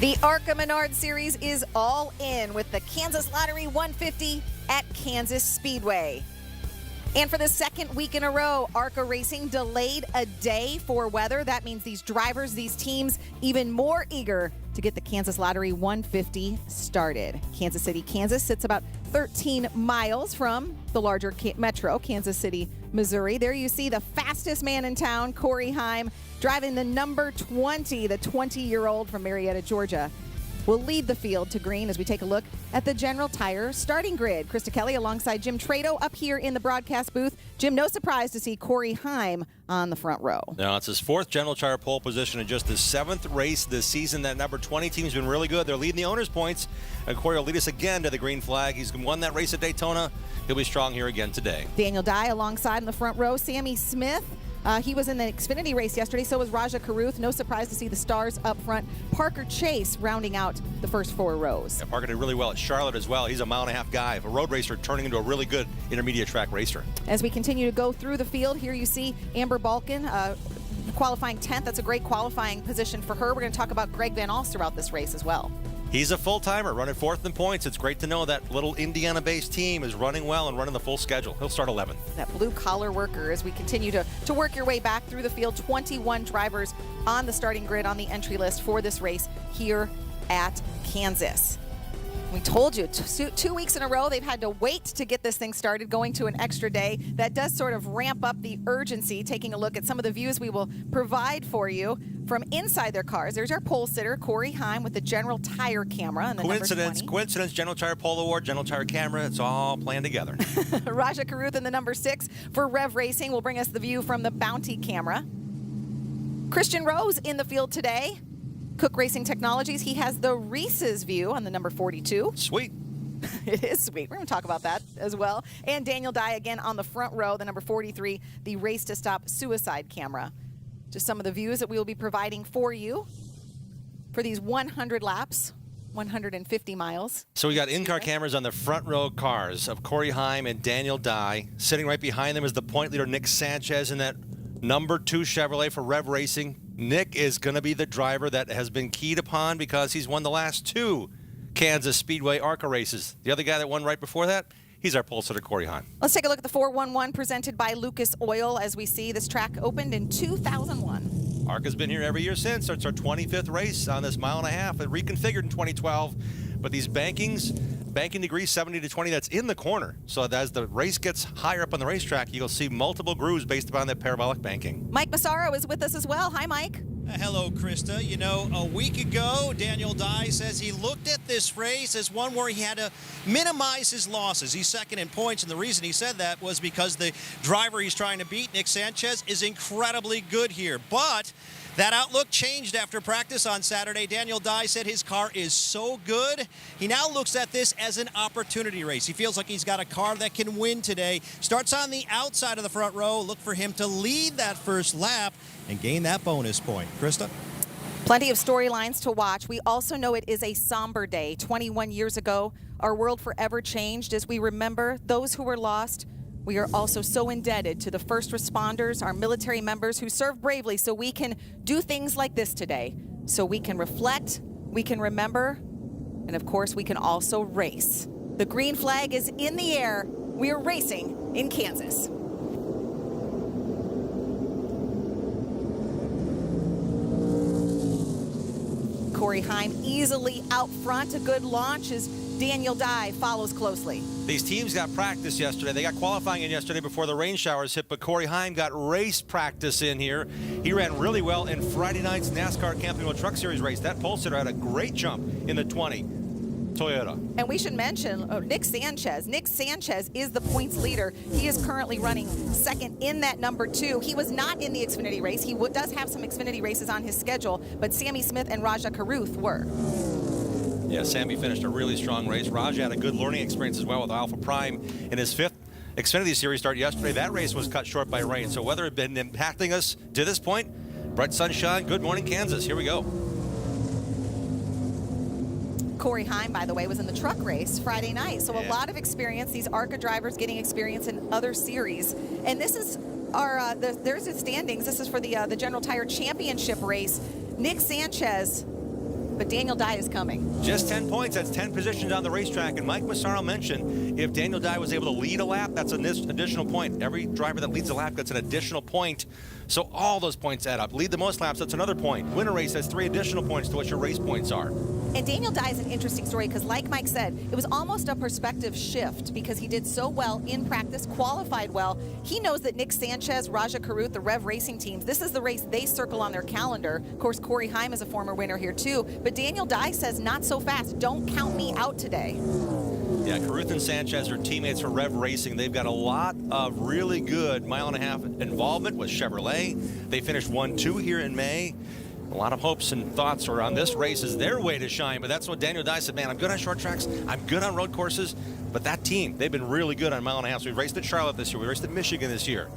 The ARCA Menards Series is all in with the Kansas Lottery 150 at Kansas Speedway. And for the second week in a row, ARCA Racing delayed a day for weather. That means these drivers, these teams, even more eager to get the Kansas Lottery 150 started. Kansas City, Kansas sits about 13 miles from the larger metro, Kansas City, Missouri. There you see the fastest man in town, Corey Heim, driving the number 20, the 20-year-old from Marietta, Georgia. Will lead the field to green as we take a look at the General Tire starting grid. Krista Kelly alongside Jim Trado up here in the broadcast booth. Jim, no surprise to see Corey Heim on the front row. Now, it's his fourth General Tire pole position in just his seventh race this season. That number 20 team's been really good. They're leading the owners' points, and Corey will lead us again to the green flag. He's won that race at Daytona. He'll be strong here again today. Daniel Dye alongside in the front row. Sammy Smith. He was in the Xfinity race yesterday, so was Raja Caruth. No surprise to see the stars up front. Parker Chase rounding out the first four rows. Yeah, Parker did really well at Charlotte as well. He's a mile-and-a-half guy, a road racer turning into a really good intermediate track racer. As we continue to go through the field, here you see Amber Balkin qualifying 10th. That's a great qualifying position for her. We're going to talk about Greg Van Alst throughout this race as well. He's a full-timer running fourth in points. It's great to know that little Indiana-based team is running well and running the full schedule. He'll start 11th. That blue-collar worker as we continue to work your way back through the field. 21 drivers on the starting grid on the entry list for this race here at Kansas. We told you 2 weeks in a row they've had to wait to get this thing started, going to an extra day. That does sort of ramp up the urgency. Taking a look at some of the views we will provide for you from inside their cars. There's our pole sitter, Corey Heim, with the General Tire camera. And the Coincidence, General Tire pole award, General Tire camera, it's all planned together. Raja Caruth in the number 6 for Rev Racing will bring us the view from the Bounty camera. Christian Rose in the field today. Cook Racing Technologies, he has the Reese's view on the number 42. Sweet. It is sweet. We're going to talk about that as well. And Daniel Dye again on the front row, the number 43, the Race to Stop Suicide camera. Just some of the views that we will be providing for you for these 100 laps, 150 miles. So we got in-car cameras on the front row cars of Corey Heim and Daniel Dye. Sitting right behind them is the point leader, Nick Sanchez, in that number 2 Chevrolet for Rev Racing. Nick is going to be the driver that has been keyed upon because he's won the last 2 Kansas Speedway ARCA races. The other guy that won right before that, he's our pole sitter, Corey Heim. Let's take a look at the 411 presented by Lucas Oil. As we see, this track opened in 2001. ARCA's been here every year since. It's our 25th race on this mile-and-a-half. It reconfigured in 2012. But these banking degrees 70 to 20, that's in the corner. So as the race gets higher up on the racetrack, you'll see multiple grooves based upon that parabolic banking. Mike Massaro is with us as well. Hi, Mike. Hello, Krista. You know, a week ago, Daniel Dye says he looked at this race as one where he had to minimize his losses. He's second in points, and the reason he said that was because the driver he's trying to beat, Nick Sanchez, is incredibly good here. But that outlook changed after practice on Saturday. Daniel Dye said his car is so good, he now looks at this as an opportunity race. He feels like he's got a car that can win today. Starts on the outside of the front row. Look for him to lead that first lap and gain that bonus point. Krista? Plenty of storylines to watch. We also know it is a somber day. 21 years ago, our world forever changed as we remember those who were lost. We are also so indebted to the first responders, our military members who serve bravely so we can do things like this today. So we can reflect, we can remember, and of course we can also race. The green flag is in the air. We are racing in Kansas. Corey Heim easily out front. A good launch as Daniel Dye follows closely. These teams got practice yesterday. They got qualifying in yesterday before the rain showers hit, but Corey Heim got race practice in here. He ran really well in Friday night's NASCAR Camping World Truck Series race. That pole sitter had a great jump in the 20 Toyota. And we should mention Nick Sanchez. Nick Sanchez is the points leader. He is currently running second in that number 2. He was not in the Xfinity race. He does have some Xfinity races on his schedule, but Sammy Smith and Raja Caruth were. Yeah, Sammy finished a really strong race. Raja had a good learning experience as well with Alpha Prime in his 5th Xfinity Series start yesterday. That race was cut short by rain, so weather had been impacting us to this point. Bright sunshine. Good morning, Kansas. Here we go. Corey Heim, by the way, was in the truck race Friday night. So a lot of experience. These ARCA drivers getting experience in other series. And this is our, there's the standings. This is for the General Tire Championship race. Nick Sanchez but Daniel Dye is coming. Just 10 points. That's 10 positions on the racetrack. And Mike Massaro mentioned if Daniel Dye was able to lead a lap, that's an additional point. Every driver that leads a lap gets an additional point. So all those points add up. Lead the most laps, that's another point. Win a race, that's 3 additional points to what your race points are. And Daniel Dye is an interesting story because, like Mike said, it was almost a perspective shift because he did so well in practice, qualified well. He knows that Nick Sanchez, Raja Carruth, the Rev Racing teams, this is the race they circle on their calendar. Of course, Corey Heim is a former winner here too. But Daniel Dye says, not so fast. Don't count me out today. Yeah, Carruth and Sanchez are teammates for Rev Racing. They've got a lot of really good mile-and-a-half involvement with Chevrolet. They finished 1-2 here in May. A lot of hopes and thoughts are on this race as their way to shine, but that's what Daniel Dye said, man, I'm good on short tracks, I'm good on road courses, but that team, they've been really good on mile-and-a-half. So we raced at Charlotte this year, we raced at Michigan this year.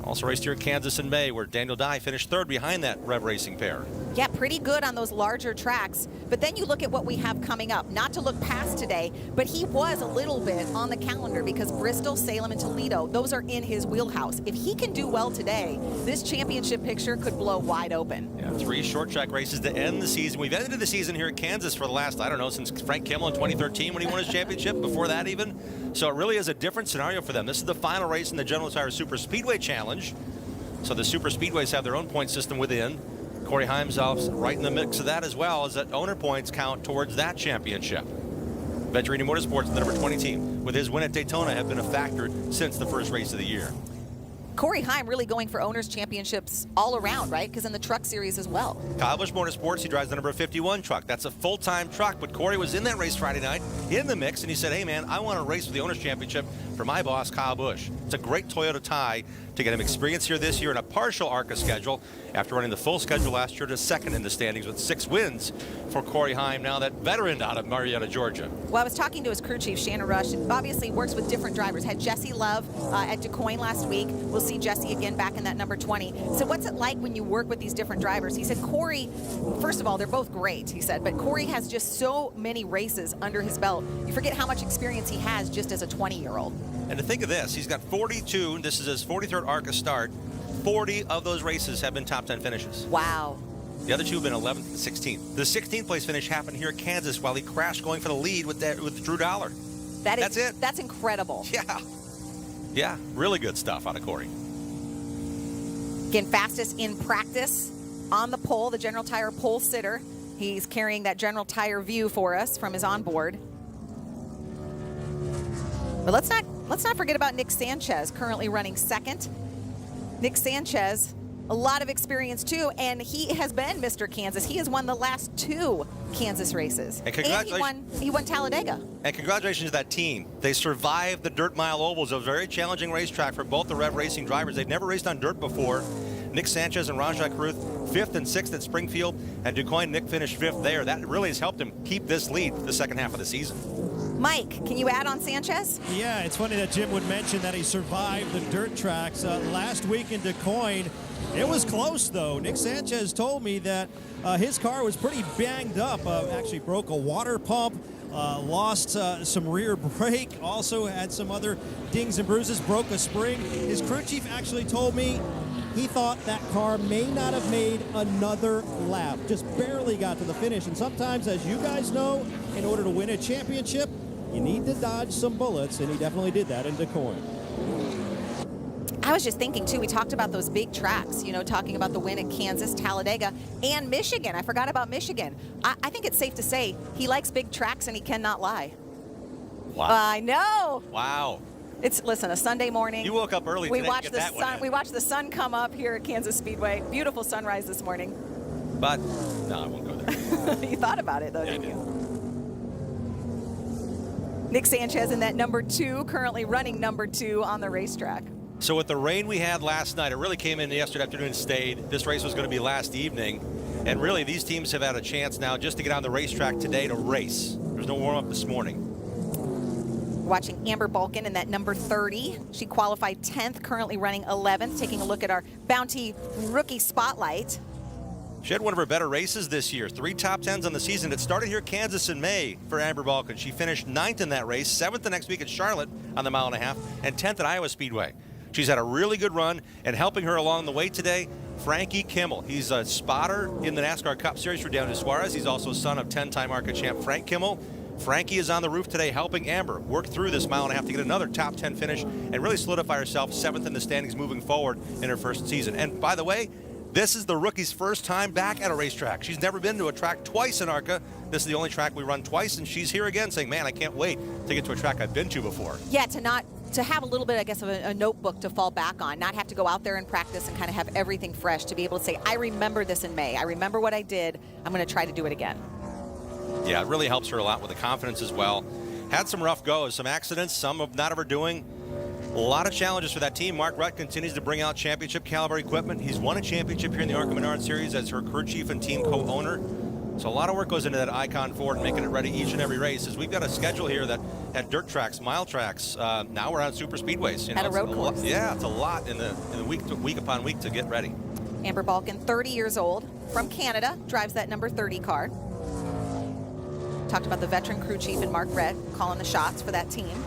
Also raced here at Kansas in May, where Daniel Dye finished 3rd behind that Rev Racing pair. Yeah, pretty good on those larger tracks. But then you look at what we have coming up. Not to look past today, but he was a little bit on the calendar because Bristol, Salem, and Toledo, those are in his wheelhouse. If he can do well today, this championship picture could blow wide open. Yeah, 3 short track races to end the season. We've ended the season here at Kansas for the last, I don't know, since Frank Kimmel in 2013 when he won his championship, before that even. So it really is a different scenario for them. This is the final race in the General Tire Super Speedway Challenge. So the Super Speedways have their own point system within. Corey Heimself's right in the mix of that, as well as that owner points count towards that championship. Venturini Motorsports, the number 20 team, with his win at Daytona, have been a factor since the first race of the year. Corey Heim really going for owners championships all around, right? Because in the truck series as well. Kyle Busch Motorsports, he drives the number 51 truck. That's a full-time truck, but Corey was in that race Friday night in the mix, and he said, hey, man, I want to race for the owners championship for my boss, Kyle Busch. It's a great Toyota tie to get him experience here this year in a partial ARCA schedule after running the full schedule last year to 2nd in the standings with 6 wins for Corey Heim, now that veteran out of Marietta, Georgia. Well, I was talking to his crew chief, Shannon Rush, and obviously works with different drivers. Had Jesse Love at DuQuoin last week. We'll see Jesse again back in that number 20. So what's it like when you work with these different drivers? He said Corey, first of all, they're both great, he said, but Corey has just so many races under his belt. You forget how much experience he has just as a 20-year-old. And to think of this, he's got 42, this is his 43rd ARCA start. 40 of those races have been top 10 finishes. Wow. The other 2 have been 11th and 16th. The 16th place finish happened here at Kansas while he crashed going for the lead with Drew Dollar. That's it. That's incredible. Yeah, really good stuff out of Corey. Again, fastest in practice on the pole, the General Tire pole sitter. He's carrying that General Tire view for us from his onboard. But let's not forget about Nick Sanchez, currently running 2nd. Nick Sanchez, a lot of experience too, and he has been Mr. Kansas. He has won the last 2 Kansas races. And congratulations. And he won Talladega. And congratulations to that team. They survived the dirt mile ovals, a very challenging racetrack for both the Rev Racing drivers. They've never raced on dirt before. Nick Sanchez and Raja Carruth, 5th and 6th at Springfield, and DuQuoin, Nick finished 5th there. That really has helped him keep this lead the second half of the season. Mike, can you add on Sanchez? Yeah, it's funny that Jim would mention that he survived the dirt tracks last week in DuQuoin. It was close, though. Nick Sanchez told me that his car was pretty banged up. Actually broke a water pump, lost some rear brake, also had some other dings and bruises, broke a spring. His crew chief actually told me he thought that car may not have made another lap, just barely got to the finish. And sometimes, as you guys know, in order to win a championship, you need to dodge some bullets, and he definitely did that in DuQuoin. I was just thinking, too, we talked about those big tracks, you know, talking about the win at Kansas, Talladega, and Michigan. I forgot about Michigan. I think it's safe to say he likes big tracks, and he cannot lie. Wow. I know. Wow. Listen, a Sunday morning. You woke up early today to get that one in. We watched the sun come up here at Kansas Speedway. Beautiful sunrise this morning. But, no, I won't go there. You thought about it, though, Yeah, didn't you? Nick Sanchez in that number 2, currently running number 2 on the racetrack. So with the rain we had last night, it really came in yesterday afternoon and stayed. This race was going to be last evening. And really, these teams have had a chance now just to get on the racetrack today to race. There's no warm-up this morning. Watching Amber Balkin in that number 30. She qualified 10th, currently running 11th. Taking a look at our Bounty Rookie Spotlight. She had one of her better races this year. 3 top 10s on the season. It started here at Kansas in May for Amber Balkin. She finished 9th in that race, 7th the next week at Charlotte on the 1.5 mile, and 10th at Iowa Speedway. She's had a really good run, and helping her along the way today, Frankie Kimmel. He's a spotter in the NASCAR Cup Series for Daniel Suarez. He's also son of 10-time ARCA champ Frank Kimmel. Frankie is on the roof today helping Amber work through this mile and a half to get another top 10 finish and really solidify herself 7th in the standings moving forward in her first season. And by the way, this is the rookie's first time back at a racetrack. She's never been to a track twice in ARCA. This is the only track we run twice, and she's here again saying, man, I can't wait to get to a track I've been to before. Yeah, to have a little bit, I guess, of a notebook to fall back on, not have to go out there and practice and kind of have everything fresh, to be able to say, I remember this in May. I remember what I did. I'm going to try to do it again. Yeah, it really helps her a lot with the confidence as well. Had some rough goes, some accidents, some of not of her doing. A lot of challenges for that team. Mark Rutt continues to bring out championship caliber equipment. He's won a championship here in the ARCA Menards Series as her crew chief and team co-owner. So a lot of work goes into that Icon Ford and making it ready each and every race. As we've got a schedule here that had dirt tracks, mile tracks. Now we're on super speedways. At a road course. Yeah, it's a lot in the week upon week to get ready. Amber Balkin, 30 years old, from Canada, drives that number 30 car. Talked about the veteran crew chief and Mark Rutt calling the shots for that team.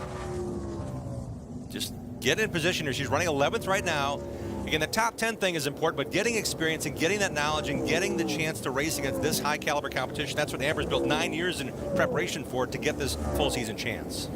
Just get in position here. She's running 11th right now. Again, the top 10 thing is important, but getting experience and getting that knowledge and getting the chance to race against this high caliber competition, that's what Amber's built 9 years in preparation for to get this full season chance.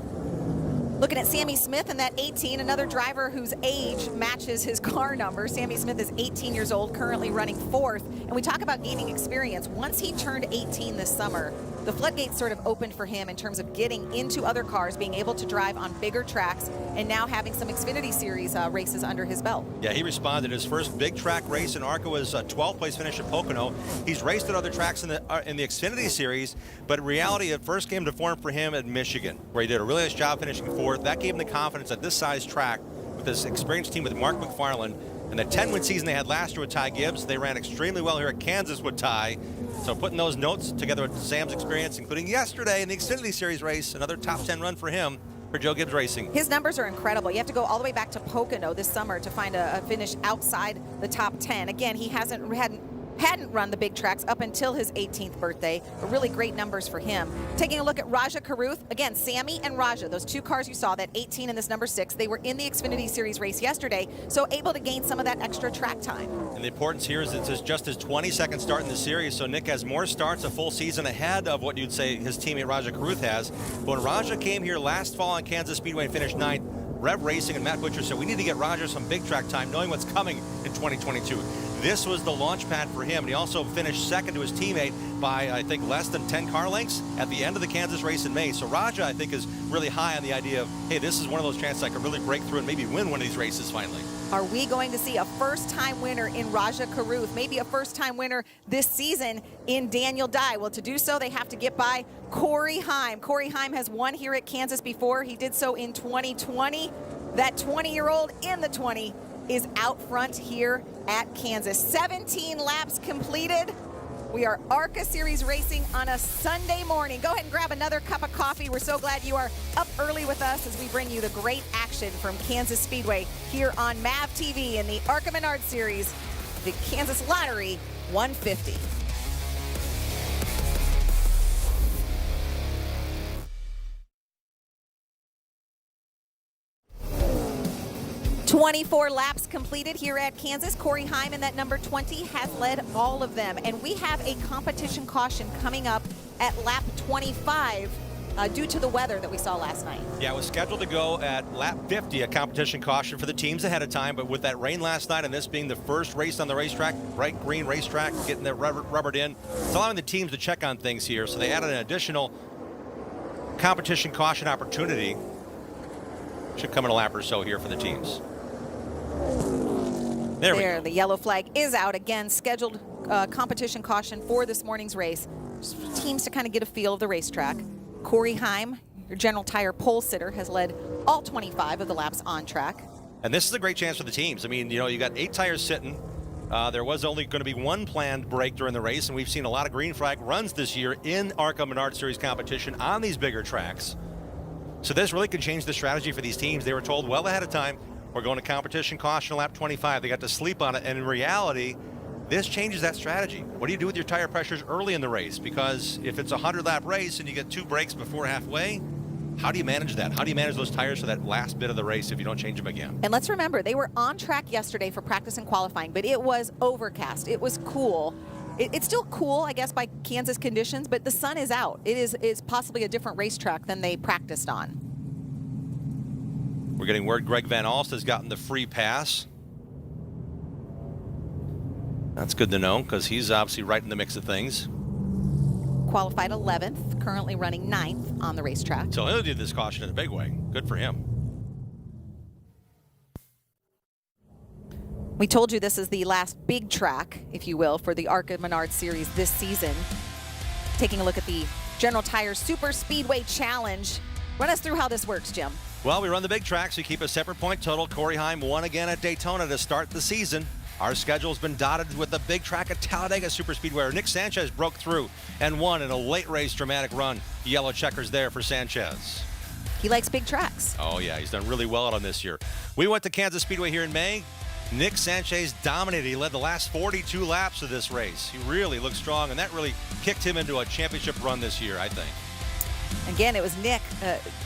Looking at Sammy Smith in that 18, another driver whose age matches his car number. Sammy Smith is 18 years old, currently running 4th. And we talk about gaining experience. Once he turned 18 this summer, the floodgates sort of opened for him in terms of getting into other cars, being able to drive on bigger tracks, and now having some Xfinity Series races under his belt. Yeah, he responded. His first big track race in ARCA was a 12th place finish at Pocono. He's raced at other tracks in the Xfinity Series, but in reality, it first came to form for him at Michigan, where he did a really nice job finishing 4th. That gave him the confidence at this size track with this experienced team with Mark McFarland. And the 10-win season they had last year with Ty Gibbs, they ran extremely well here at Kansas with Ty. So putting those notes together with Sam's experience, including yesterday in the Xfinity Series race, another top 10 run for him for Joe Gibbs Racing. His numbers are incredible. You have to go all the way back to Pocono this summer to find a finish outside the top 10. Again, he hadn't run the big tracks up until his 18th birthday. Really great numbers for him. Taking a look at Raja Caruth. Again, Sammy and Raja, those two cars you saw, that 18 and this number 6, they were in the Xfinity Series race yesterday, so able to gain some of that extra track time. And the importance here is it's just his 22nd start in the series, so Nick has more starts a full season ahead of what you'd say his teammate Raja Caruth has. But when Raja came here last fall on Kansas Speedway and finished 9th, Rev Racing and Matt Butcher said, we need to get Raja some big track time, knowing what's coming in 2022. This was the launch pad for him, and he also finished second to his teammate by, I think, less than 10 car lengths at the end of the Kansas race in May. So Raja, I think, is really high on the idea of, hey, this is one of those chances I could really break through and maybe win one of these races finally. Are we going to see a first-time winner in Raja Caruth, maybe a first-time winner this season in Daniel Dye? Well, to do so, they have to get by Corey Heim. Corey Heim has won here at Kansas before. He did so in 2020. That 20-year-old in the 20 is out front here at Kansas. 17 laps completed. We are ARCA Series racing on a Sunday morning. Go ahead and grab another cup of coffee. We're so glad you are up early with us as we bring you the great action from Kansas Speedway here on MAV TV in the ARCA Menards Series, the Kansas Lottery 150. 24 laps completed here at Kansas. Corey Heim in that number 20 has led all of them. And we have a competition caution coming up at lap 25 due to the weather that we saw last night. Yeah, it was scheduled to go at lap 50, a competition caution for the teams ahead of time, but with that rain last night and this being the first race on the racetrack, bright green racetrack, getting that rubbered in, it's allowing the teams to check on things here. So they added an additional competition caution opportunity. Should come in a lap or so here for the teams. There we go. The yellow flag is out again. Scheduled competition caution for this morning's race. Just for teams to kind of get a feel of the racetrack. Corey Heim, your General Tire pole sitter, has led all 25 of the laps on track. And this is a great chance for the teams. I mean, you know, you got 8 tires sitting. There was only going to be one planned break during the race, and we've seen a lot of green flag runs this year in ARCA Menards Series competition on these bigger tracks. So this really could change the strategy for these teams. They were told well ahead of time, we're going to competition caution lap 25. They got to sleep on it, and in reality, this changes that strategy. What do you do with your tire pressures early in the race? Because if it's a 100-lap race and you get 2 breaks before halfway, How do you manage that? How do you manage those tires for that last bit of the race if you don't change them again? And let's remember, they were on track yesterday for practice and qualifying, but it was overcast. It was cool. It's still cool, I guess, by Kansas conditions, but the sun is out. It is possibly a different racetrack than they practiced on. We're getting word Greg Van Alst has gotten the free pass. That's good to know because he's obviously right in the mix of things. Qualified 11th, currently running 9th on the racetrack. So he'll do this caution in a big way. Good for him. We told you this is the last big track, if you will, for the ARCA Menards series this season. Taking a look at the General Tires Super Speedway Challenge. Run us through how this works, Jim. Well, we run the big tracks. We keep a separate point total. Corey Heim won again at Daytona to start the season. Our schedule's been dotted with the big track at Talladega Superspeedway, where Nick Sanchez broke through and won in a late race dramatic run. Yellow checkers there for Sanchez. He likes big tracks. Oh, yeah, he's done really well on this year. We went to Kansas Speedway here in May. Nick Sanchez dominated. He led the last 42 laps of this race. He really looked strong, and that really kicked him into a championship run this year, I think. Again, it was Nick.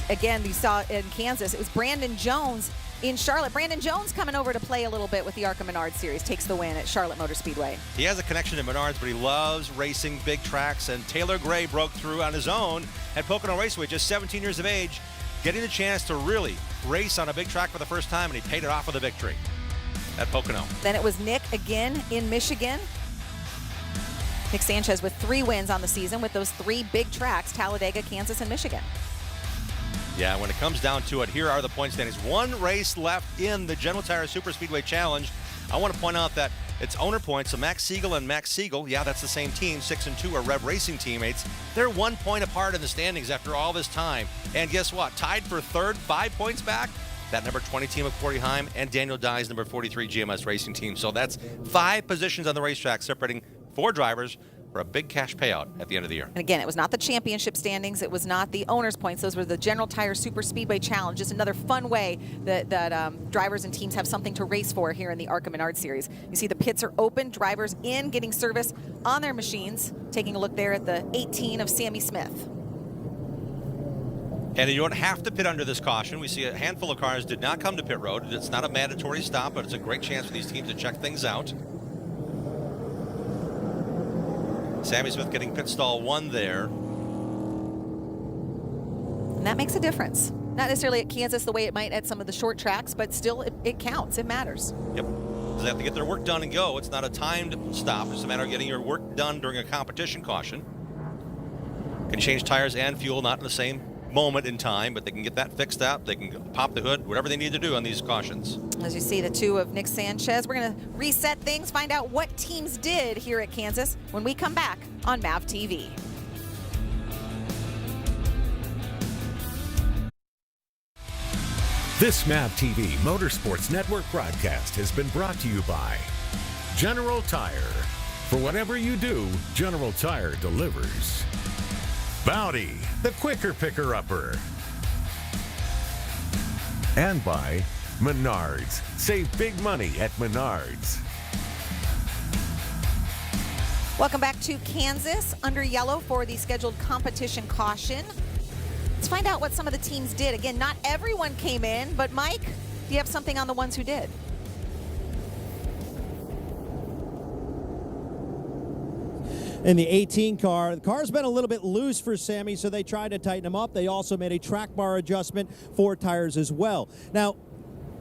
Again, you saw in Kansas, it was Brandon Jones in Charlotte. Brandon Jones coming over to play a little bit with the ARCA Menards series, takes the win at Charlotte Motor Speedway. He has a connection to Menards, but he loves racing big tracks, and Taylor Gray broke through on his own at Pocono Raceway, just 17 years of age, getting the chance to really race on a big track for the first time, and he paid it off with a victory at Pocono. Then it was Nick again in Michigan. Nick Sanchez with 3 wins on the season with those 3 big tracks, Talladega, Kansas, and Michigan. Yeah, when it comes down to it, here are the point standings. 1 race left in the General Tire Super Speedway Challenge. I want to point out that it's owner points, so Max Siegel and Max Siegel, yeah, that's the same team. 6 and 2 are Rev Racing teammates. They're 1 point apart in the standings after all this time. And guess what? Tied for 3rd, 5 points back. That number 20 team of Corey Heim and Daniel Dye's number 43 GMS Racing team. So that's 5 positions on the racetrack, separating 4 drivers for a big cash payout at the end of the year. And again, it was not the championship standings. It was not the owner's points. Those were the General Tire Super Speedway Challenge. Just another fun way that drivers and teams have something to race for here in the ARCA Menards series. You see the pits are open, drivers in, getting service on their machines. Taking a look there at the 18 of Sammy Smith. And you don't have to pit under this caution. We see a handful of cars did not come to pit road. It's not a mandatory stop, but it's a great chance for these teams to check things out. Sammy Smith getting pit stall 1 there. And that makes a difference. Not necessarily at Kansas the way it might at some of the short tracks, but still it counts. It matters. Yep. They have to get their work done and go. It's not a timed stop. It's a matter of getting your work done during a competition caution. Can change tires and fuel, not in the same moment in time, but they can get that fixed up. They can pop the hood, whatever they need to do on these cautions. As you see the 2 of Nick Sanchez, we're going to reset things, find out what teams did here at Kansas when we come back on MAV TV. This MAV TV Motorsports Network broadcast has been brought to you by General Tire. For whatever you do, General Tire delivers. Bounty, the quicker picker-upper. And by Menards. Save big money at Menards. Welcome back to Kansas, under yellow for the scheduled competition caution. Let's find out what some of the teams did. Again, not everyone came in, but Mike, do you have something on the ones who did? In the 18 car, the car's been a little bit loose for Sammy, so they tried to tighten him up. They also made a track bar adjustment for tires as well. Now,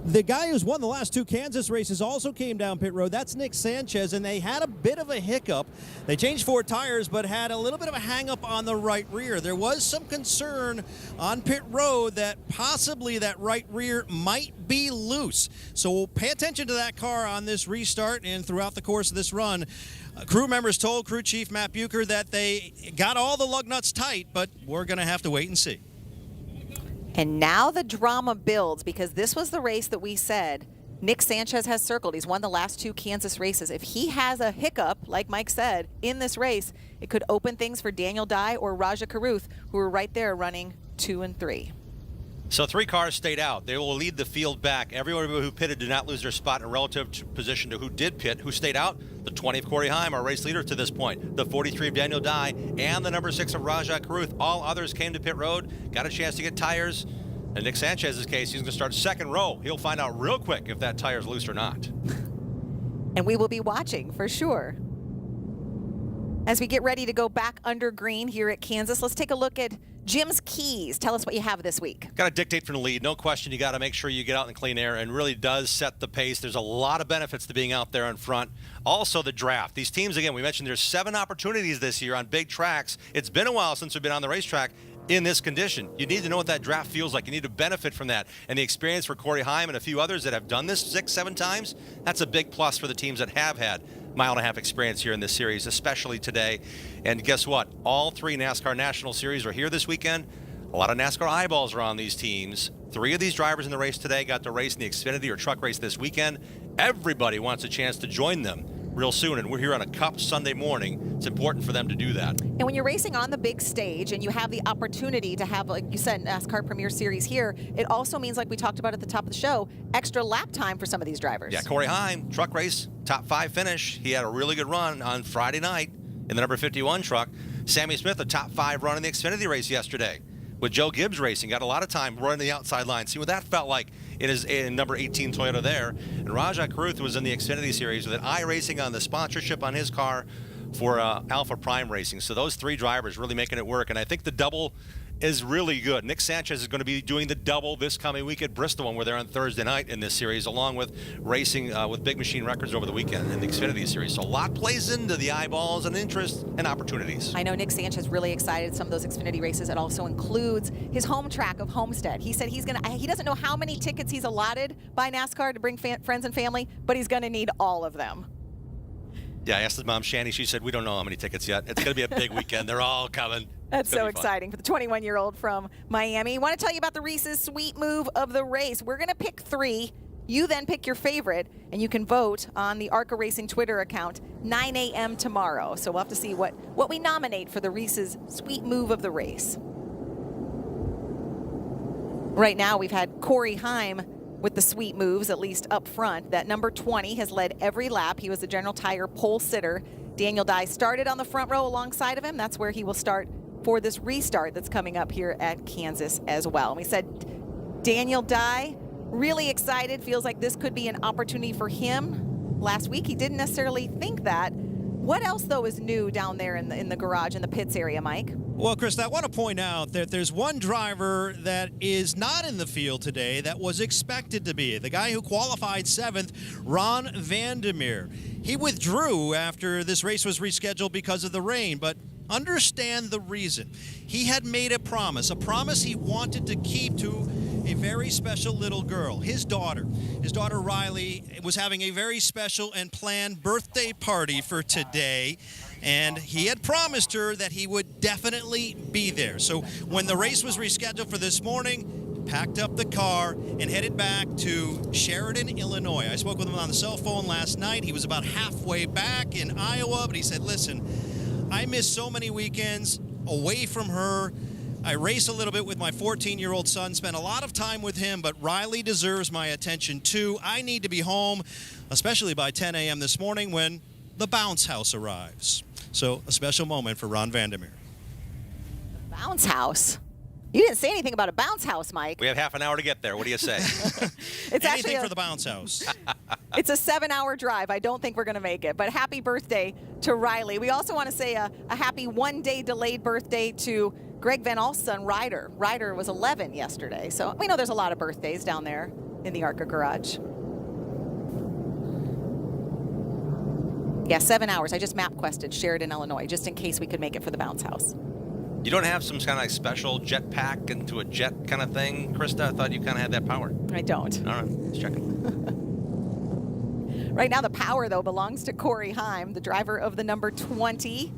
the guy who's won the last 2 Kansas races also came down pit road. That's Nick Sanchez, and they had a bit of a hiccup. They changed 4 tires, but had a little bit of a hang-up on the right rear. There was some concern on pit road that possibly that right rear might be loose. So pay attention to that car on this restart and throughout the course of this run. Crew members told crew chief Matt Bucher that they got all the lug nuts tight, but we're going to have to wait and see. And now the drama builds, because this was the race that we said Nick Sanchez has circled. He's won the last 2 Kansas races. If he has a hiccup, like Mike said, in this race, it could open things for Daniel Dye or Raja Karuth, who are right there running 2 and 3. So 3 cars stayed out. They will lead the field back. Everyone who pitted did not lose their spot in relative position to who did pit. Who stayed out? The 20 of Corey Heim, our race leader to this point. The 43 of Daniel Dye and the number 6 of Rajah Caruth. All others came to pit road, got a chance to get tires. In Nick Sanchez's case, he's going to start second row. He'll find out real quick if that tire's loose or not. And we will be watching for sure. As we get ready to go back under green here at Kansas, let's take a look at Jim's keys. Tell us what you have this week. Got to dictate from the lead. No question, you got to make sure you get out in the clean air, and really does set the pace. There's a lot of benefits to being out there in front. Also, the draft. These teams, again, we mentioned there's 7 opportunities this year on big tracks. It's been a while since we've been on the racetrack in this condition. You need to know what that draft feels like. You need to benefit from that. And the experience for Corey Heim and a few others that have done this 6, 7 times, that's a big plus for the teams that have had mile-and-a-half experience here in this series, especially today. And guess what? All 3 NASCAR National Series are here this weekend. A lot of NASCAR eyeballs are on these teams. 3 of these drivers in the race today got to race in the Xfinity or truck race this weekend. Everybody wants a chance to join them real soon, and we're here on a Cup Sunday morning. It's important for them to do that. And when you're racing on the big stage and you have the opportunity to have, like you said, NASCAR Premier Series here, it also means, like we talked about at the top of the show, extra lap time for some of these drivers. Yeah, Corey Heim, truck race, top 5 finish. He had a really good run on Friday night in the number 51 truck. Sammy Smith, a top 5 run in the Xfinity race yesterday with Joe Gibbs Racing. Got a lot of time running the outside line. See what that felt like in number 18 Toyota there. And Rajah Caruth was in the Xfinity Series with an iRacing on the sponsorship on his car for Alpha Prime Racing. So those 3 drivers really making it work. And I think the double is really good. Nick Sanchez is going to be doing the double this coming week at Bristol when we're there on Thursday night in this series, along with racing with Big Machine Records over the weekend in the Xfinity Series. So a lot plays into the eyeballs and interest and opportunities. I know Nick Sanchez really excited some of those Xfinity races. It also includes his home track of Homestead. He said he doesn't know how many tickets he's allotted by NASCAR to bring friends and family, but he's going to need all of them. Yeah, I asked his mom, Shani. She said, we don't know how many tickets yet. It's going to be a big weekend. They're all coming. That's so exciting for the 21-year-old from Miami. I want to tell you about the Reese's Sweet Move of the race. We're going to pick 3. You then pick your favorite, and you can vote on the ARCA Racing Twitter account 9 a.m. tomorrow. So we'll have to see what we nominate for the Reese's Sweet Move of the race. Right now, we've had Corey Heim with the sweet moves, at least up front. That number 20 has led every lap. He was the General Tire pole sitter. Daniel Dye started on the front row alongside of him. That's where he will start for this restart that's coming up here at Kansas as well. And we said Daniel Dye, really excited, feels like this could be an opportunity for him. Last week, he didn't necessarily think that. What else, though, is new down there in the garage, in the pits area, Mike? Well, Chris, I want to point out that there's one driver that is not in the field today that was expected to be. The guy who qualified 7th, Ron Vandermeer. He withdrew after this race was rescheduled because of the rain, but understand the reason. He had made a promise he wanted to keep to a very special little girl, his daughter. His daughter Riley was having a very special and planned birthday party for today, and he had promised her that he would definitely be there. So when the race was rescheduled for this morning, packed up the car and headed back to Sheridan, Illinois. I spoke with him on the cell phone last night. He was about halfway back in Iowa, but he said, listen, I miss so many weekends away from her. I race a little bit with my 14-year-old son, spend a lot of time with him, but Riley deserves my attention too. I need to be home, especially by 10 a.m. this morning when the bounce house arrives. So a special moment for Ron Vandermeer. The bounce house? You didn't say anything about a bounce house, Mike. We have half an hour to get there. What do you say? It's anything for the bounce house. It's a 7-hour drive. I don't think we're going to make it. But happy birthday to Riley. We also want to say a happy one-day delayed birthday to Greg Van Alst's son, Ryder. Ryder was 11 yesterday. So we know there's a lot of birthdays down there in the ARCA garage. Yeah, 7 hours. I just map quested Sheridan, Illinois, just in case we could make it for the bounce house. You don't have some kind of like special jet pack into a jet kind of thing, Krista? I thought you kind of had that power. I don't. All right, just checking. Right now, the power, though, belongs to Corey Heim, the driver of the number 20.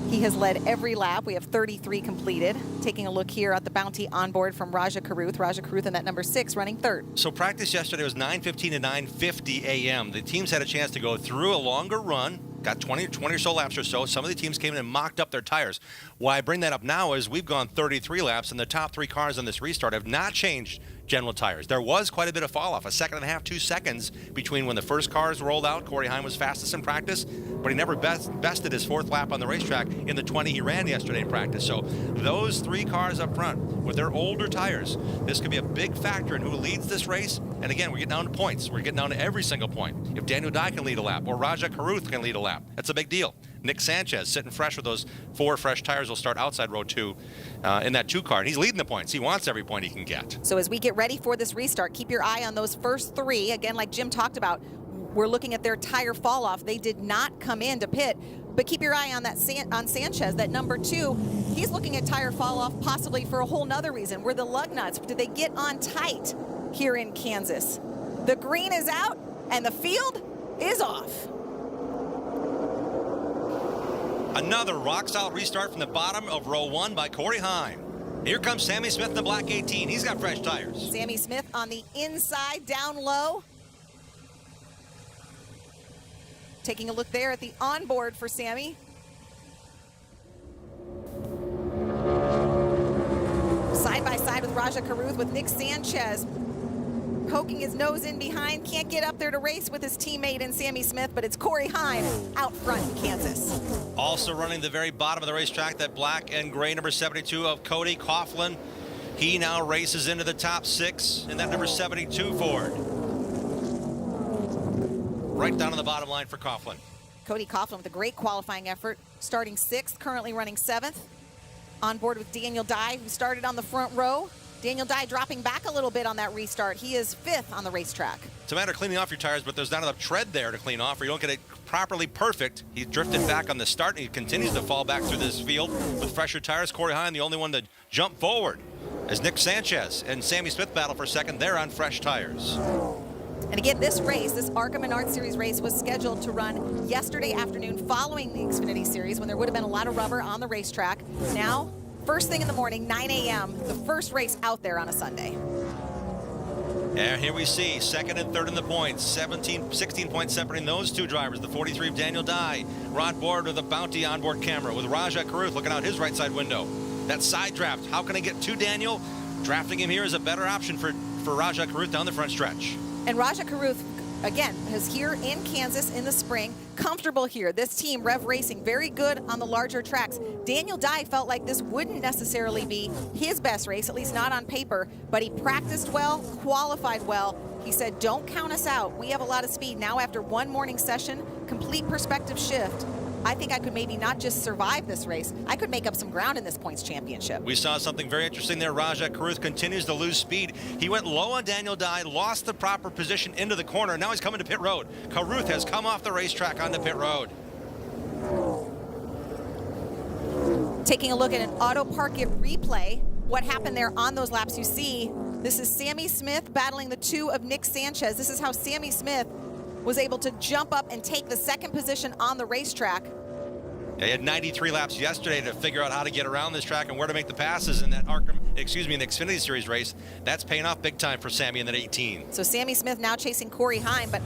He has led every lap. We have 33 completed. Taking a look here at the bounty onboard from Rajah Caruth. Rajah Caruth in that number 6, running 3rd. So practice yesterday was 9:15 to 9:50 a.m. The teams had a chance to go through a longer run got 20 or so laps or so. Some of the teams came in and mocked up their tires. Why I bring that up now is we've gone 33 laps, and the top 3 cars on this restart have not changed General Tires. There was quite a bit of fall off, a second and a half, 2 seconds between when the first cars rolled out. Corey Heim was fastest in practice, but he never bested his 4th lap on the racetrack in the 20 he ran yesterday in practice. So those 3 cars up front with their older tires, this could be a big factor in who leads this race. And again, we're getting down to points. We're getting down to every single point. If Daniel Dye can lead a lap or Raja Karuth can lead a lap, that's a big deal. Nick Sanchez sitting fresh with those 4 fresh tires will start outside row 2 in that 2 car. And he's leading the points. He wants every point he can get. So as we get ready for this restart, keep your eye on those first 3. Again, like Jim talked about, we're looking at their tire fall off. They did not come in to pit, but keep your eye on that on Sanchez, that number 2. He's looking at tire fall off possibly for a whole nother reason. Were the lug nuts, did they get on tight here in Kansas? The green is out and the field is off. Another rock-solid restart from the bottom of row 1 by Corey Heim. Here comes Sammy Smith in the black 18. He's got fresh tires. Sammy Smith on the inside, down low. Taking a look there at the onboard for Sammy. Side by side with Raja Karuth with Nick Sanchez poking his nose in behind. Can't get up there to race with his teammate in Sammy Smith, but it's Corey Heim out front in Kansas. Also running the very bottom of the racetrack, that black and gray number 72 of Cody Coughlin. He now races into the top 6 in that number 72 Ford. Right down on the bottom line for Coughlin. Cody Coughlin with a great qualifying effort, starting 6th, currently running 7th. On board with Daniel Dye, who started on the front row. Daniel Dye dropping back a little bit on that restart. He is 5th on the racetrack. It's a matter of cleaning off your tires, but there's not enough tread there to clean off, or you don't get it properly perfect. He drifted back on the start, and he continues to fall back through this field with fresher tires. Corey Heim, the only one to jump forward, as Nick Sanchez and Sammy Smith battle for second. They're on fresh tires. And again, this race, this ARCA Menards Series race, was scheduled to run yesterday afternoon following the Xfinity Series, when there would have been a lot of rubber on the racetrack. Now, first thing in the morning, 9 a.m., the first race out there on a Sunday. And here we see 2nd and 3rd in the points. 16 points separating those 2 drivers. The 43 of Daniel Dye. Rod Board with a bounty onboard camera with Raja Karuth looking out his right side window. That side draft, how can I get to Daniel? Drafting him here is a better option for Raja Karuth down the front stretch. And Raja Karuth, again, is here in Kansas in the spring, comfortable here. This team, Rev Racing, very good on the larger tracks. Daniel Dye felt like this wouldn't necessarily be his best race, at least not on paper, but he practiced well, qualified well. He said, don't count us out. We have a lot of speed. Now after one morning session, complete perspective shift, I think I could maybe not just survive this race, I could make up some ground in this points championship. We saw something very interesting there. Raja Karuth continues to lose speed. He went low on Daniel Dye, lost the proper position into the corner. Now he's coming to pit road. Karuth has come off the racetrack onto pit road. Taking a look at an auto park it replay, what happened there on those laps, you see, this is Sammy Smith battling the 2 of Nick Sanchez. This is how Sammy Smith was able to jump up and take the 2nd position on the racetrack. Yeah, he had 93 laps yesterday to figure out how to get around this track and where to make the passes in that ARCA, in the Xfinity Series race. That's paying off big time for Sammy in that 18. So Sammy Smith now chasing Corey Heim, but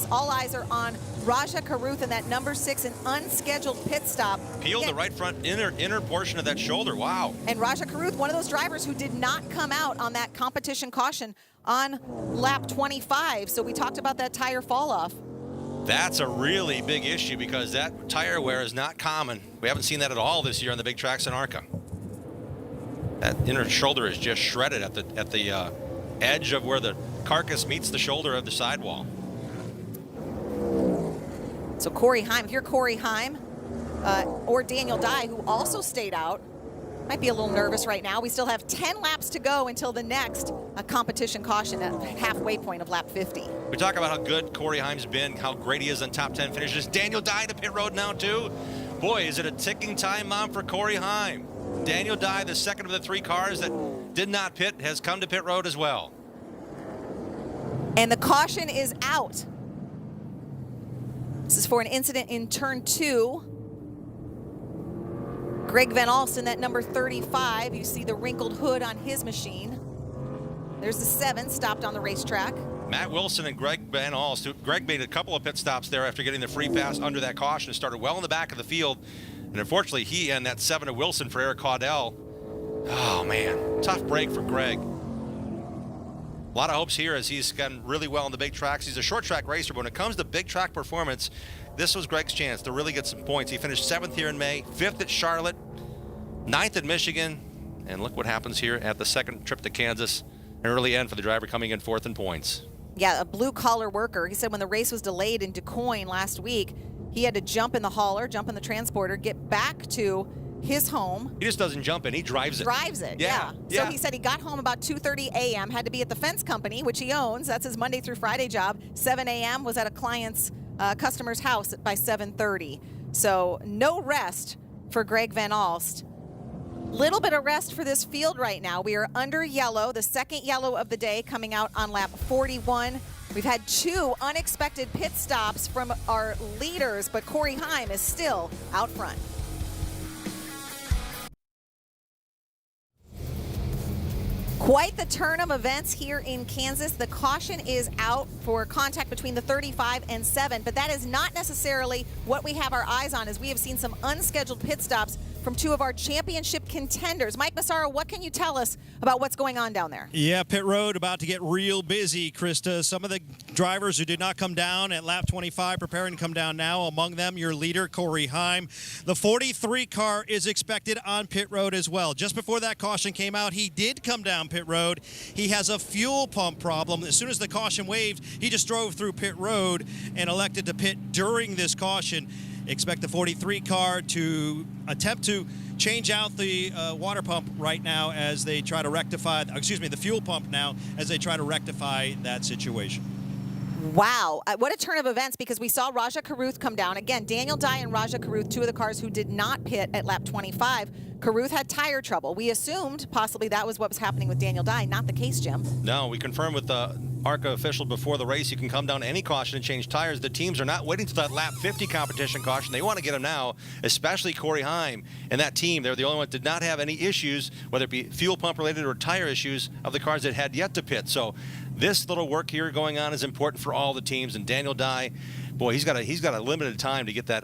all eyes are on Raja Karuth in that number 6, an unscheduled pit stop. Peeled the right front inner portion of that shoulder. Wow. And Raja Karuth, one of those drivers who did not come out on that competition caution on lap 25. So we talked about that tire fall off. That's a really big issue because that tire wear is not common. We haven't seen that at all this year on the big tracks in ARCA. That inner shoulder is just shredded at the edge of where the carcass meets the shoulder of the sidewall. So Corey Heim, if you're Corey Heim or Daniel Dye, who also stayed out, might be a little nervous right now. We still have 10 laps to go until the next competition caution at halfway point of lap 50. We talk about how good Corey Heim's been, how great he is on top 10 finishes. Daniel Dye to pit road now too. Boy, is it a ticking time bomb for Corey Heim. Daniel Dye, the 2nd of the 3 cars that did not pit, has come to pit road as well. And the caution is out. This is for an incident in turn 2. Greg Van Alsten, that number 35. You see the wrinkled hood on his machine. There's the 7 stopped on the racetrack. Matt Wilson and Greg Van Alst. Greg made a couple of pit stops there after getting the free pass under that caution. Started well in the back of the field. And unfortunately, he and that 7 of Wilson for Eric Caudell. Oh, man. Tough break for Greg. A lot of hopes here as he's gotten really well in the big tracks. He's a short track racer, but when it comes to big track performance, this was Greg's chance to really get some points. He finished 7th here in May, 5th at Charlotte, 9th at Michigan, and look what happens here at the second trip to Kansas. An early end for the driver coming in 4th in points. Yeah, a blue-collar worker. He said when the race was delayed in DuQuoin last week, he had to jump in the hauler, jump in the transporter, get back to his home. He just doesn't jump in, he drives it. Drives it, yeah. So he said he got home about 2:30 a.m., had to be at the fence company, which he owns. That's his Monday through Friday job. 7 a.m. was at a client's customer's house by 7:30. So no rest for Greg Van Alst. Little bit of rest for this field right now. We are under yellow, the second yellow of the day coming out on lap 41. We've had 2 unexpected pit stops from our leaders, but Corey Heim is still out front. Quite the turn of events here in Kansas. The caution is out for contact between the 35 and 7, but that is not necessarily what we have our eyes on, as we have seen some unscheduled pit stops from 2 of our championship contenders. Mike Massaro, what can you tell us about what's going on down there? Yeah, pit road about to get real busy, Krista. Some of the drivers who did not come down at lap 25 preparing to come down now. Among them, your leader, Corey Heim. The 43 car is expected on pit road as well. Just before that caution came out, he did come down pit road. He has a fuel pump problem. As soon as the caution waved, he just drove through pit road and elected to pit during this caution. Expect the 43 car to attempt to change out the water pump right now as they try to rectify, the fuel pump now as they try to rectify that situation. Wow, what a turn of events, because we saw Raja Caruth come down. Again, Daniel Dye and Raja Caruth, 2 of the cars who did not pit at lap 25. Caruth had tire trouble. We assumed possibly that was what was happening with Daniel Dye. Not the case, Jim. No, we confirmed with the ARCA official before the race, you can come down any caution and change tires. The teams are not waiting to that lap 50 competition caution. They want to get them now, especially Corey Heim and that team. They're the only one that did not have any issues, whether it be fuel pump related or tire issues, of the cars that had yet to pit. So this little work here going on is important for all the teams. And Daniel Dye, boy, he's got a limited time to get that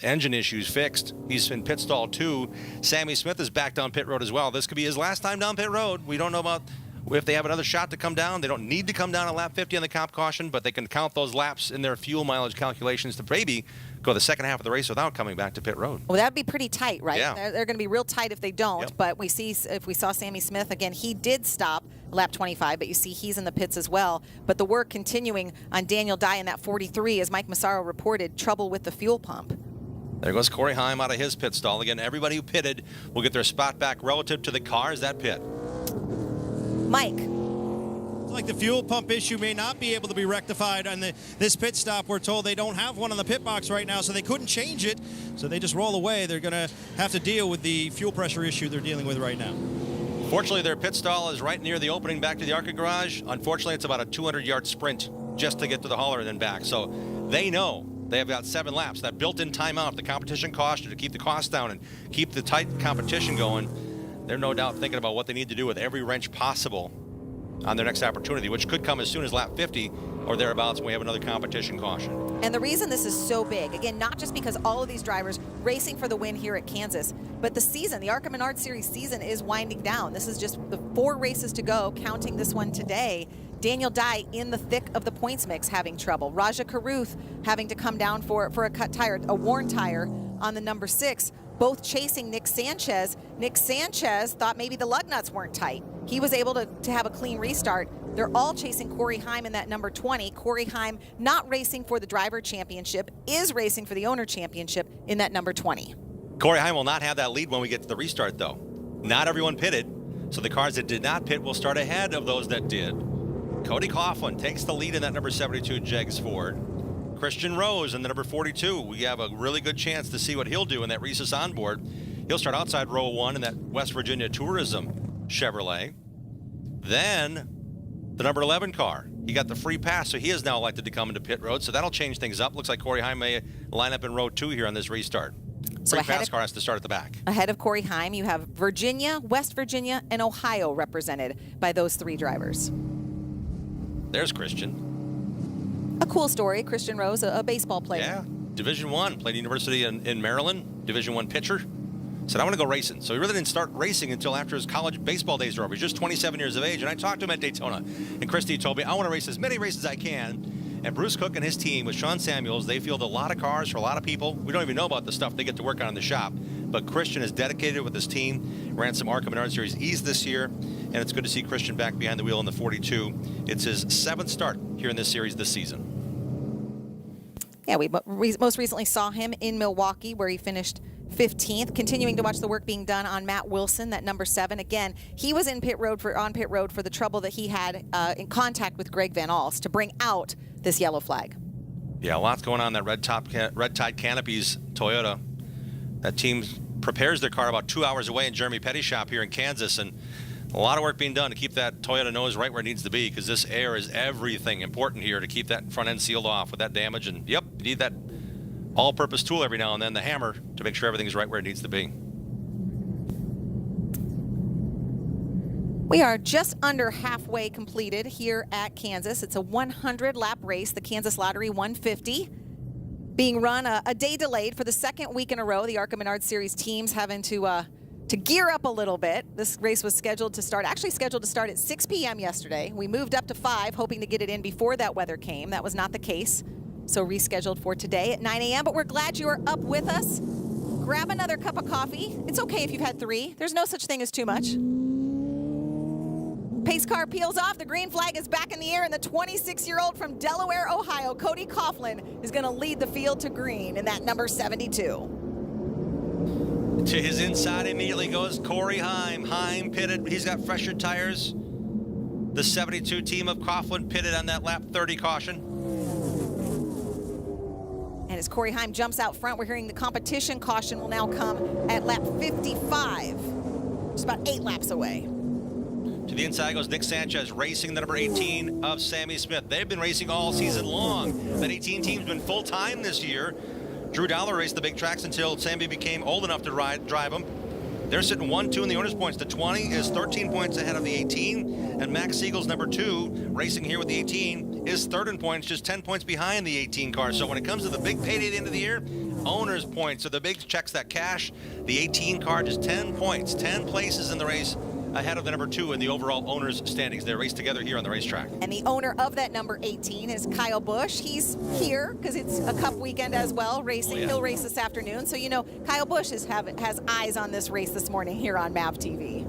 engine issues fixed. He's in pit stall 2. Sammy Smith is back down pit road as well. This could be his last time down pit road. We don't know about if they have another shot to come down. They don't need to come down on lap 50 on the comp caution, but they can count those laps in their fuel mileage calculations to maybe go the second half of the race without coming back to pit road. Well, that would be pretty tight, right? Yeah. They're going to be real tight if they don't. Yep. But we see, if we saw Sammy Smith, again, he did stop lap 25, but you see he's in the pits as well. But the work continuing on Daniel Dye in that 43, as Mike Massaro reported, trouble with the fuel pump. There goes Corey Heim out of his pit stall. Again, everybody who pitted will get their spot back relative to the cars that pit. Mike. Like the fuel pump issue may not be able to be rectified on this pit stop. We're told they don't have one on the pit box right now, so they couldn't change it. So they just roll away. They're going to have to deal with the fuel pressure issue they're dealing with right now. Fortunately, their pit stall is right near the opening back to the ARCA garage. Unfortunately, it's about a 200-yard sprint just to get to the hauler and then back. So they know they have got 7 laps. That built-in timeout, the competition caution to keep the cost down and keep the tight competition going. They're no doubt thinking about what they need to do with every wrench possible on their next opportunity, which could come as soon as lap 50 or thereabouts when we have another competition caution. And the reason this is so big, again, not just because all of these drivers racing for the win here at Kansas, but the season, the ARCA Menards Series season is winding down. This is just the 4 races to go, counting this one today. Daniel Dye in the thick of the points mix having trouble. Raja Caruth having to come down for a cut tire, a worn tire on the number 6. Both chasing Nick Sanchez. Nick Sanchez thought maybe the lug nuts weren't tight. He was able to have a clean restart. They're all chasing Corey Heim in that number 20. Corey Heim not racing for the driver championship, is racing for the owner championship in that number 20. Corey Heim will not have that lead when we get to the restart, though. Not everyone pitted, so the cars that did not pit will start ahead of those that did. Cody Coughlin takes the lead in that number 72 Jegs Ford. Christian Rose in the number 42. We have a really good chance to see what he'll do in that Rhesus onboard. He'll start outside row 1 in that West Virginia Tourism Chevrolet. Then the number 11 car. He got the free pass, so he is now elected to come into pit road. So that'll change things up. Looks like Corey Heim may line up in row 2 here on this restart. So free pass car has to start at the back. Ahead of Corey Heim, you have Virginia, West Virginia, and Ohio represented by those 3 drivers. There's Christian. A cool story. Christian Rose, a baseball player. Yeah, Division I, played University in Maryland, Division I pitcher. Said, I want to go racing. So he really didn't start racing until after his college baseball days were over. He's just 27 years of age, and I talked to him at Daytona. And Christy told me, I want to race as many races as I can. And Bruce Cook and his team with Sean Samuels, they field a lot of cars for a lot of people. We don't even know about the stuff they get to work on in the shop. But Christian is dedicated with his team. Ran some ARCA Menards Series E's this year. And it's good to see Christian back behind the wheel in the 42. It's his 7th start here in this series this season. Yeah, we most recently saw him in Milwaukee, where he finished 15th. Continuing to watch the work being done on Matt Wilson, that number 7. Again, he was on pit road for the trouble that he had in contact with Greg Van Alst to bring out this yellow flag. Yeah, lots going on that red tide canopies Toyota. That team prepares their car about 2 hours away in Jeremy Petty's shop here in Kansas, and a lot of work being done to keep that Toyota nose right where it needs to be, because this air is everything important here to keep that front end sealed off with that damage. And yep, you need that all-purpose tool every now and then, the hammer, to make sure everything's right where it needs to be. We are just under halfway completed here at Kansas. It's a 100-lap race, the Kansas Lottery 150, being run a day delayed for the second week in a row. The ARCA Menards Series teams having to gear up a little bit. This race was scheduled to start at 6 p.m. yesterday. We moved up to 5, hoping to get it in before that weather came. That was not the case, so rescheduled for today at 9 a.m. But we're glad you are up with us. Grab another cup of coffee. It's okay if you've had 3. There's no such thing as too much. Pace car peels off. The green flag is back in the air, and the 26-year-old from Delaware, Ohio, Cody Coughlin, is going to lead the field to green in that number 72. To his inside immediately goes Corey Heim. Heim pitted. He's got fresher tires. The 72 team of Coughlin pitted on that lap 30 caution. And as Corey Heim jumps out front, we're hearing the competition caution will now come at lap 55. Just about 8 laps away. To the inside goes Nick Sanchez, racing the number 18 of Sammy Smith. They've been racing all season long. That 18 team's been full-time this year. Drew Dollar raced the big tracks until Sammy became old enough to drive them. They're sitting 1-2 in the owner's points. The 20 is 13 points ahead of the 18. And Max Siegel's number 2, racing here with the 18, is 3rd in points, just 10 points behind the 18 car. So when it comes to the big payday at the end of the year, owner's points are the big checks that cash. The 18 car just 10 points, 10 places in the race ahead of the number 2 in the overall owners standings. They race together here on the racetrack. And the owner of that number 18 is Kyle Busch. He's here because it's a Cup weekend as well, racing. Oh, yeah. He'll race this afternoon. So, you know, Kyle Busch has eyes on this race this morning here on MAV TV.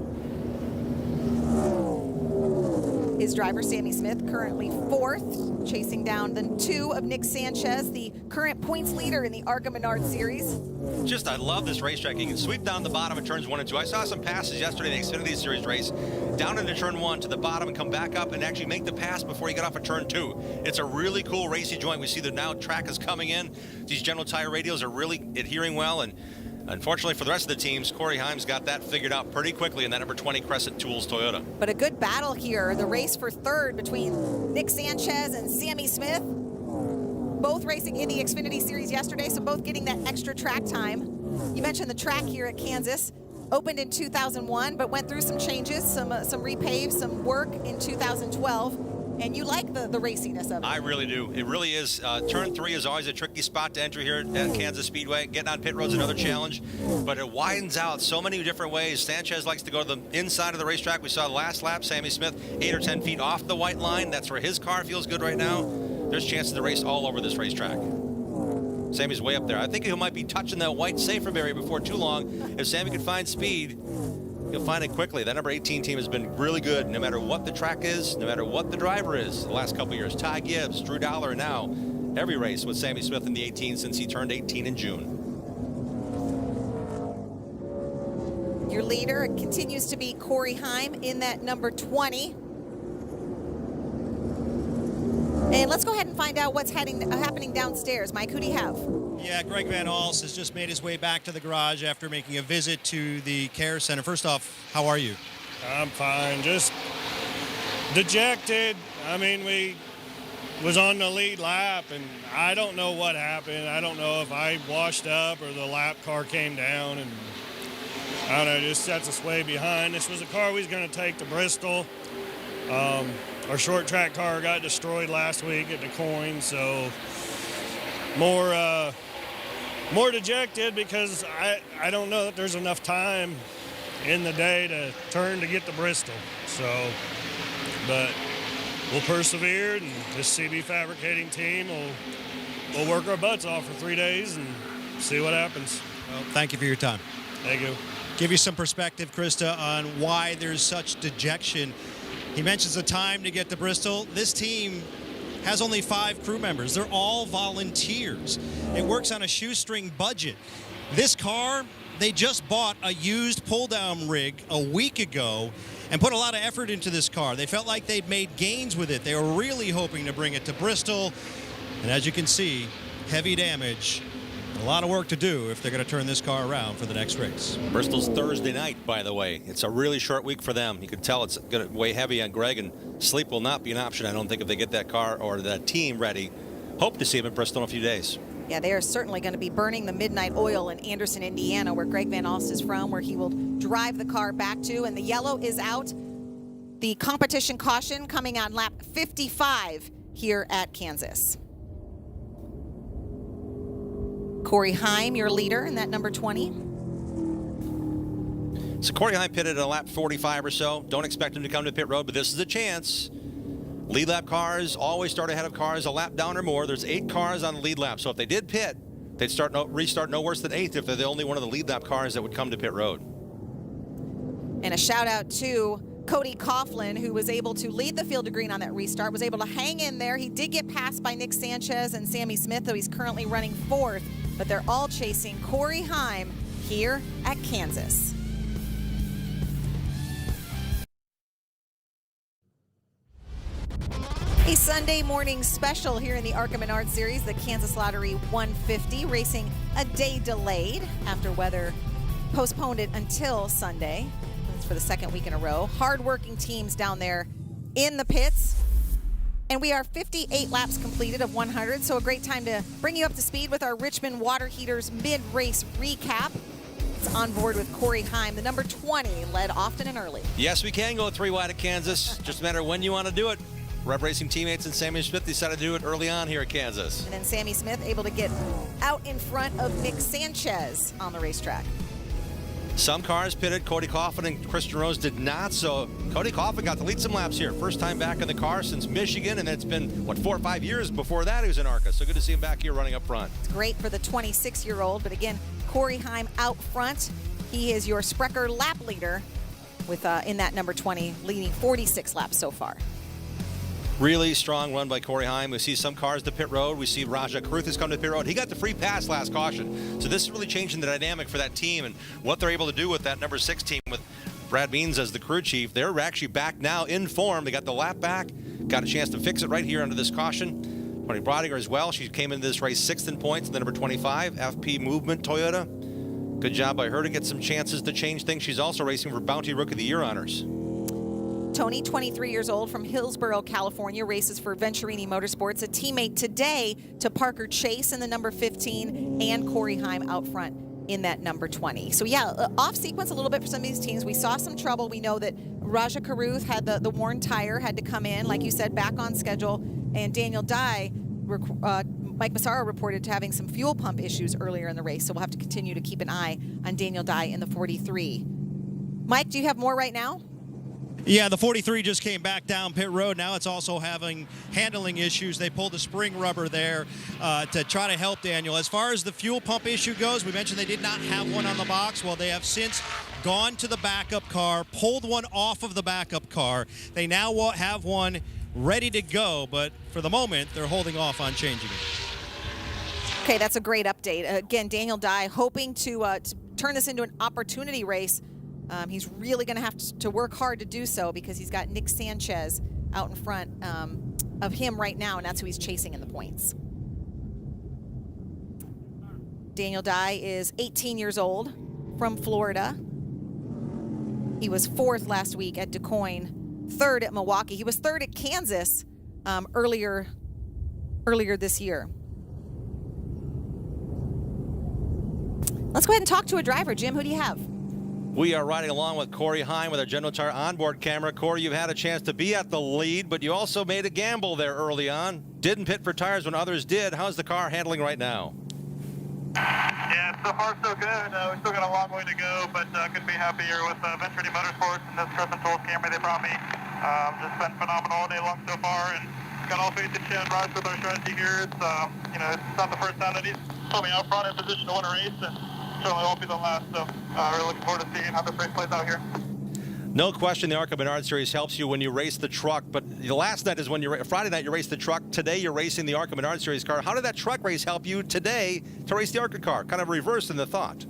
His driver, Sammy Smith, currently 4th, chasing down the 2 of Nick Sanchez, the current points leader in the ARCA Menards Series. Just, I love this racetrack. You can sweep down the bottom of turns 1 and 2. I saw some passes yesterday in the Xfinity Series race, down into turn 1 to the bottom and come back up and actually make the pass before you get off of turn 2. It's a really cool racy joint. We see that now track is coming in. These General Tire radios are really adhering well, and unfortunately for the rest of the teams, Corey Heim's got that figured out pretty quickly in that number 20 Crescent Tools Toyota. But a good battle here. The race for 3rd between Nick Sanchez and Sammy Smith. Both racing in the Xfinity Series yesterday, so both getting that extra track time. You mentioned the track here at Kansas. Opened in 2001, but went through some changes, some repaves, some work in 2012. And you like the raciness of it. I really do. It really is. Turn 3 is always a tricky spot to enter here at Kansas Speedway. Getting on pit road's another challenge, but it widens out so many different ways. Sanchez likes to go to the inside of the racetrack. We saw the last lap, Sammy Smith 8 or 10 feet off the white line. That's where his car feels good right now. There's chances to race all over this racetrack. Sammy's way up there. I think he might be touching that white safer area before too long. If Sammy can find speed, he'll find it quickly. That number 18 team has been really good, no matter what the track is, no matter what the driver is. The last couple of years, Ty Gibbs, Drew Dollar, and now every race with Sammy Smith in the 18 since he turned 18 in June. Your leader continues to be Corey Heim in that number 20. And let's go ahead and find out what's happening downstairs. Mike, who do you have? Yeah, Greg Van Alst has just made his way back to the garage after making a visit to the care center. First off, how are you? I'm fine, just dejected. I mean, we was on the lead lap, and I don't know what happened. I don't know if I washed up or the lap car came down, and I don't know, just sets us way behind. This was a car we was going to take to Bristol. our short track car got destroyed last week at DuQuoin, so more dejected because I don't know that there's enough time in the day to turn to get to Bristol. So, but we'll persevere, and this CB Fabricating team we'll work our butts off for 3 days and see what happens. Well, thank you for your time. Thank you. Give you some perspective, Krista, on why there's such dejection. He mentions the time to get to Bristol. This team has only 5 crew members. They're all volunteers. It works on a shoestring budget. This car, they just bought a used pull-down rig a week ago and put a lot of effort into this car. They felt like they'd made gains with it. They were really hoping to bring it to Bristol. And as you can see, heavy damage. A lot of work to do if they're going to turn this car around for the next race. Bristol's Thursday night, by the way. It's a really short week for them. You can tell it's going to weigh heavy on Greg, and sleep will not be an option, I don't think, if they get that car or that team ready. Hope to see him in Bristol in a few days. Yeah, they are certainly going to be burning the midnight oil in Anderson, Indiana, where Greg Van Alst is from, where he will drive the car back to. And the yellow is out. The competition caution coming on lap 55 here at Kansas. Corey Heim, your leader in that number 20. So Corey Heim pitted at a lap 45 or so. Don't expect him to come to pit road, but this is a chance. Lead lap cars always start ahead of cars a lap down or more. There's 8 cars on the lead lap. So if they did pit, they'd restart no worse than 8th if they're the only one of the lead lap cars that would come to pit road. And a shout out to Cody Coughlin, who was able to lead the field to green on that restart, was able to hang in there. He did get passed by Nick Sanchez and Sammy Smith, though he's currently running 4th. But they're all chasing Corey Heim here at Kansas. A Sunday morning special here in the ARCA Menards series, the Kansas Lottery 150, racing a day delayed after weather postponed it until Sunday. That's for the 2nd week in a row. Hard-working teams down there in the pits. And we are 58 laps completed of 100, so a great time to bring you up to speed with our Richmond Water Heaters mid-race recap. It's on board with Corey Heim, the number 20, led often and early. Yes, we can go 3 wide at Kansas. Just a matter of when you want to do it. Rev Racing teammates and Sammy Smith decided to do it early on here at Kansas. And then Sammy Smith able to get out in front of Nick Sanchez on the racetrack. Some cars pitted. Cody Coughlin and Christian Rose did not, so Cody Coughlin got to lead some laps here. First time back in the car since Michigan, and it's been, 4 or 5 years before that he was in ARCA. So good to see him back here running up front. It's great for the 26-year-old, but again, Corey Heim out front. He is your Sprecher lap leader with in that number 20, leading 46 laps so far. Really strong run by Corey Heim. We see some cars to pit road. We see Raja Karuth has come to pit road. He got the free pass last caution. So this is really changing the dynamic for that team and what they're able to do with that number 6 team with Brad Means as the crew chief. They're actually back now in form. They got the lap back. Got a chance to fix it right here under this caution. Tony Brodiger as well. She came into this race 6th in points, the number 25, FP Movement Toyota. Good job by her to get some chances to change things. She's also racing for Bounty Rookie of the Year honors. Tony, 23 years old from Hillsborough, California, races for Venturini Motorsports, a teammate today to Parker Chase in the number 15 and Corey Heim out front in that number 20. So yeah, off sequence a little bit for some of these teams. We saw some trouble. We know that Raja Karuth had the worn tire, had to come in, like you said, back on schedule. And Daniel Dye, Mike Massaro reported to having some fuel pump issues earlier in the race. So we'll have to continue to keep an eye on Daniel Dye in the 43. Mike, do you have more right now? Yeah, the 43 just came back down pit road. Now it's also having handling issues. They pulled the spring rubber there to try to help Daniel. As far as the fuel pump issue goes, we mentioned they did not have one on the box. Well, they have since gone to the backup car, pulled one off of the backup car. They now have one ready to go, but for the moment, they're holding off on changing it. Okay, that's a great update. Again, Daniel Dye hoping to turn this into an opportunity race. He's really going to have to work hard to do so because he's got Nick Sanchez out in front of him right now, and that's who he's chasing in the points. Daniel Dye is 18 years old from Florida. He was 4th last week at DuQuoin, 3rd at Milwaukee. He was 3rd at Kansas earlier this year. Let's go ahead and talk to a driver. Jim, who do you have? We are riding along with Corey Heim with our General Tire onboard camera. Corey, you've had a chance to be at the lead, but you also made a gamble there early on. Didn't pit for tires when others did. How's the car handling right now? Yeah, so far so good. We still got a long way to go, but couldn't be happier with Venture Motorsports and this Trust and Tools camera they brought me. Just been phenomenal all day long so far, and got all faith in Shannon Ross with our strategy here. It's it's not the first time that he's put me out front in position to win a race, and certainly won't be the last. So really looking forward to seeing how this race plays out here. No question the ARCA Menards Series helps you when you race the truck, but the last night is when Friday night you raced the truck. Today you're racing the ARCA Menards Series car. How did that truck race help you today to race the ARCA car? Kind of reversed in the thought.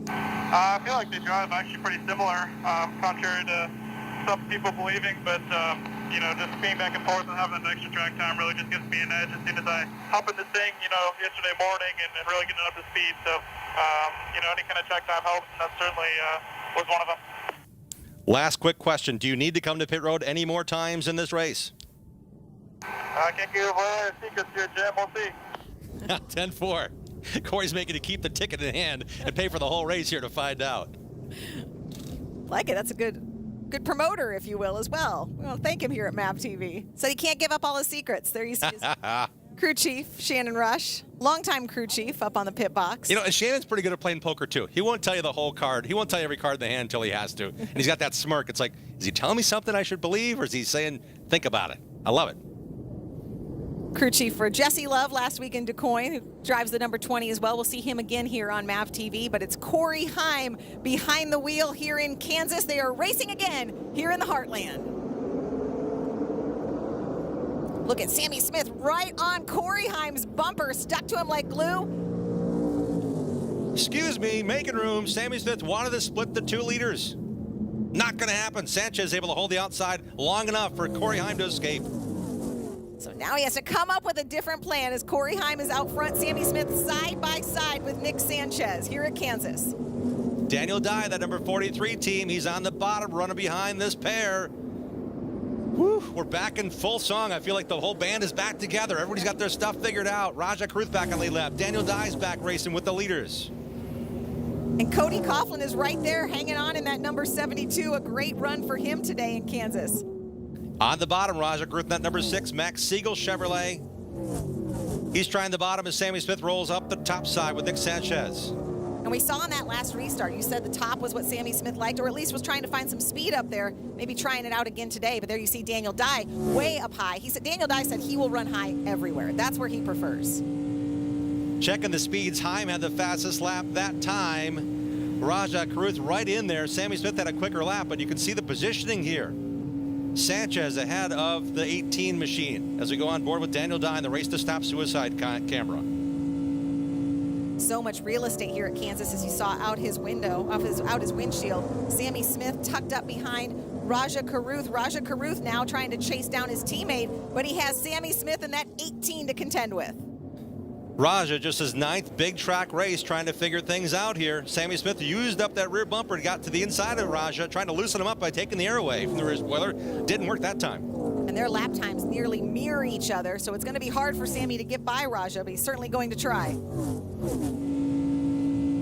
I feel like they drive actually pretty similar, contrary to some people believing, but just being back and forth and having that extra track time really just gives me an edge as soon as I hop in this thing, yesterday morning and really getting up to speed. So, any kind of track time helps, and that certainly was one of them. Last quick question. Do you need to come to pit road any more times in this race? I can't give away secrets here, Jim. We'll see. 10-4. Corey's making to keep the ticket in hand and pay for the whole race here to find out. Like it. That's a good promoter, if you will, as well. We want to thank him here at MAV TV. So he can't give up all his secrets. There you see his crew chief, Shannon Rush, longtime crew chief up on the pit box. Shannon's pretty good at playing poker, too. He won't tell you the whole card. He won't tell you every card in the hand until he has to. And he's got that smirk. It's like, is he telling me something I should believe, or is he saying, think about it? I love it. Crew chief for Jesse Love last week in Du Quoin, who drives the number 20 as well. We'll see him again here on MAV TV, but it's Corey Heim behind the wheel here in Kansas. They are racing again here in the Heartland. Look at Sammy Smith right on Corey Heim's bumper, stuck to him like glue. Excuse me, making room. Sammy Smith wanted to split the 2 leaders. Not going to happen. Sanchez able to hold the outside long enough for Corey Heim to escape. So now he has to come up with a different plan as Corey Heim is out front. Sammy Smith side by side with Nick Sanchez here at Kansas. Daniel Dye, that number 43 team, he's on the bottom running behind this pair. Whew, we're back in full song. I feel like the whole band is back together. Everybody's got their stuff figured out. Raja Caruth back on lead lap. Daniel Dye's back racing with the leaders. And Cody Coughlin is right there hanging on in that number 72. A great run for him today in Kansas. On the bottom, Raja Caruth, that number 6, Max Siegel Chevrolet. He's trying the bottom as Sammy Smith rolls up the top side with Nick Sanchez. And we saw in that last restart, you said the top was what Sammy Smith liked, or at least was trying to find some speed up there, maybe trying it out again today. But there you see Daniel Dye way up high. Daniel Dye said he will run high everywhere. That's where he prefers. Checking the speeds, Heim had the fastest lap that time. Raja Caruth right in there. Sammy Smith had a quicker lap, but you can see the positioning here. Sanchez ahead of the 18 machine as we go on board with Daniel Dye in the Race to Stop Suicide camera. So much real estate here at Kansas, as you saw out his window, out his windshield. Sammy Smith tucked up behind Raja Caruth. Raja Caruth now trying to chase down his teammate, but he has Sammy Smith in that 18 to contend with. Raja, just his 9th big track race, trying to figure things out here. Sammy Smith used up that rear bumper and got to the inside of Raja, trying to loosen him up by taking the air away from the rear spoiler. Didn't work that time. And their lap times nearly mirror each other, so it's going to be hard for Sammy to get by Raja, but he's certainly going to try.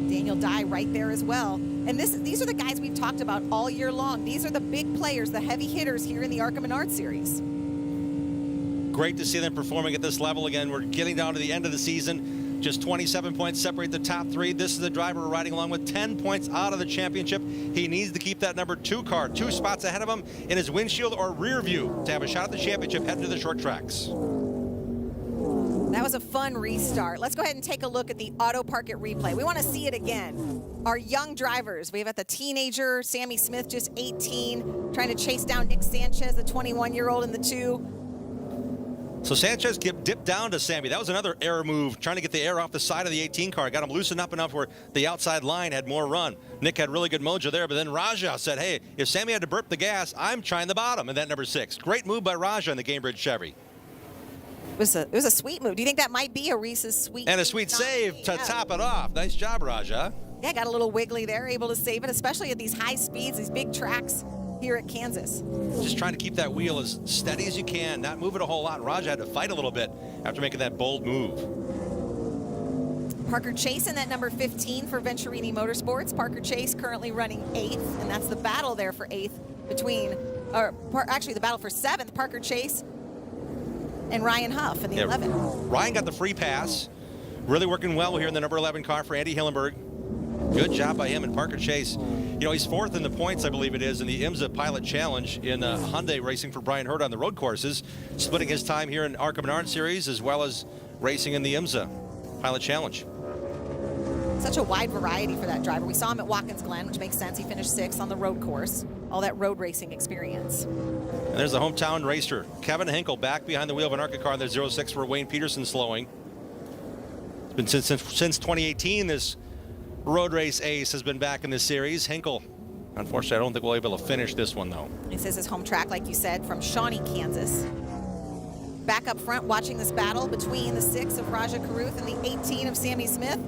Daniel Dye right there as well. And these are the guys we've talked about all year long. These are the big players, the heavy hitters here in the ARCA Menards Series. Great to see them performing at this level again. We're getting down to the end of the season. Just 27 points separate the top 3. This is the driver riding along with 10 points out of the championship. He needs to keep that number 2 car 2 spots ahead of him in his windshield or rear view to have a shot at the championship heading to the short tracks. That was a fun restart. Let's go ahead and take a look at the Auto Park It replay. We want to see it again. Our young drivers. We have at the teenager, Sammy Smith, just 18, trying to chase down Nick Sanchez, the 21-year-old in the 2. So Sanchez dipped down to Sammy. That was another air move, trying to get the air off the side of the 18 car. Got him loosened up enough where the outside line had more run. Nick had really good mojo there, but then Raja said, hey, if Sammy had to burp the gas, I'm trying the bottom in that number 6. Great move by Raja in the Gamebridge Chevy. It was a sweet move. Do you think that might be a Reese's sweet? And a sweet save to top it off. Nice job, Raja. Yeah, got a little wiggly there, able to save it, especially at these high speeds, these big tracks here at Kansas. Just trying to keep that wheel as steady as you can, not move it a whole lot. Raja had to fight a little bit after making that bold move. Parker Chase in that number 15 for Venturini Motorsports. Parker Chase currently running 8th, and that's the battle there for 8th between, actually the battle for 7th, Parker Chase and Ryan Huff in the 11. Ryan got the free pass. Really working well here in the number 11 car for Andy Hillenberg. Good job by him and Parker Chase. You know, he's 4th in the points, I believe it is, in the IMSA Pilot Challenge in Hyundai racing for Brian Hurd on the road courses, splitting his time here in ARCA Menards Series as well as racing in the IMSA Pilot Challenge. Such a wide variety for that driver. We saw him at Watkins Glen, which makes sense. He finished 6th on the road course. All that road racing experience. And there's the hometown racer, Kevin Hinkle, back behind the wheel of an ARCA car in the 06 for Wayne Peterson slowing. It's been since 2018 this road race ace has been back in this series. Hinkle, unfortunately, I don't think we'll be able to finish this one, though. This is his home track, like you said, from Shawnee, Kansas. Back up front, watching this battle between the 6 of Raja Caruth and the 18 of Sammy Smith.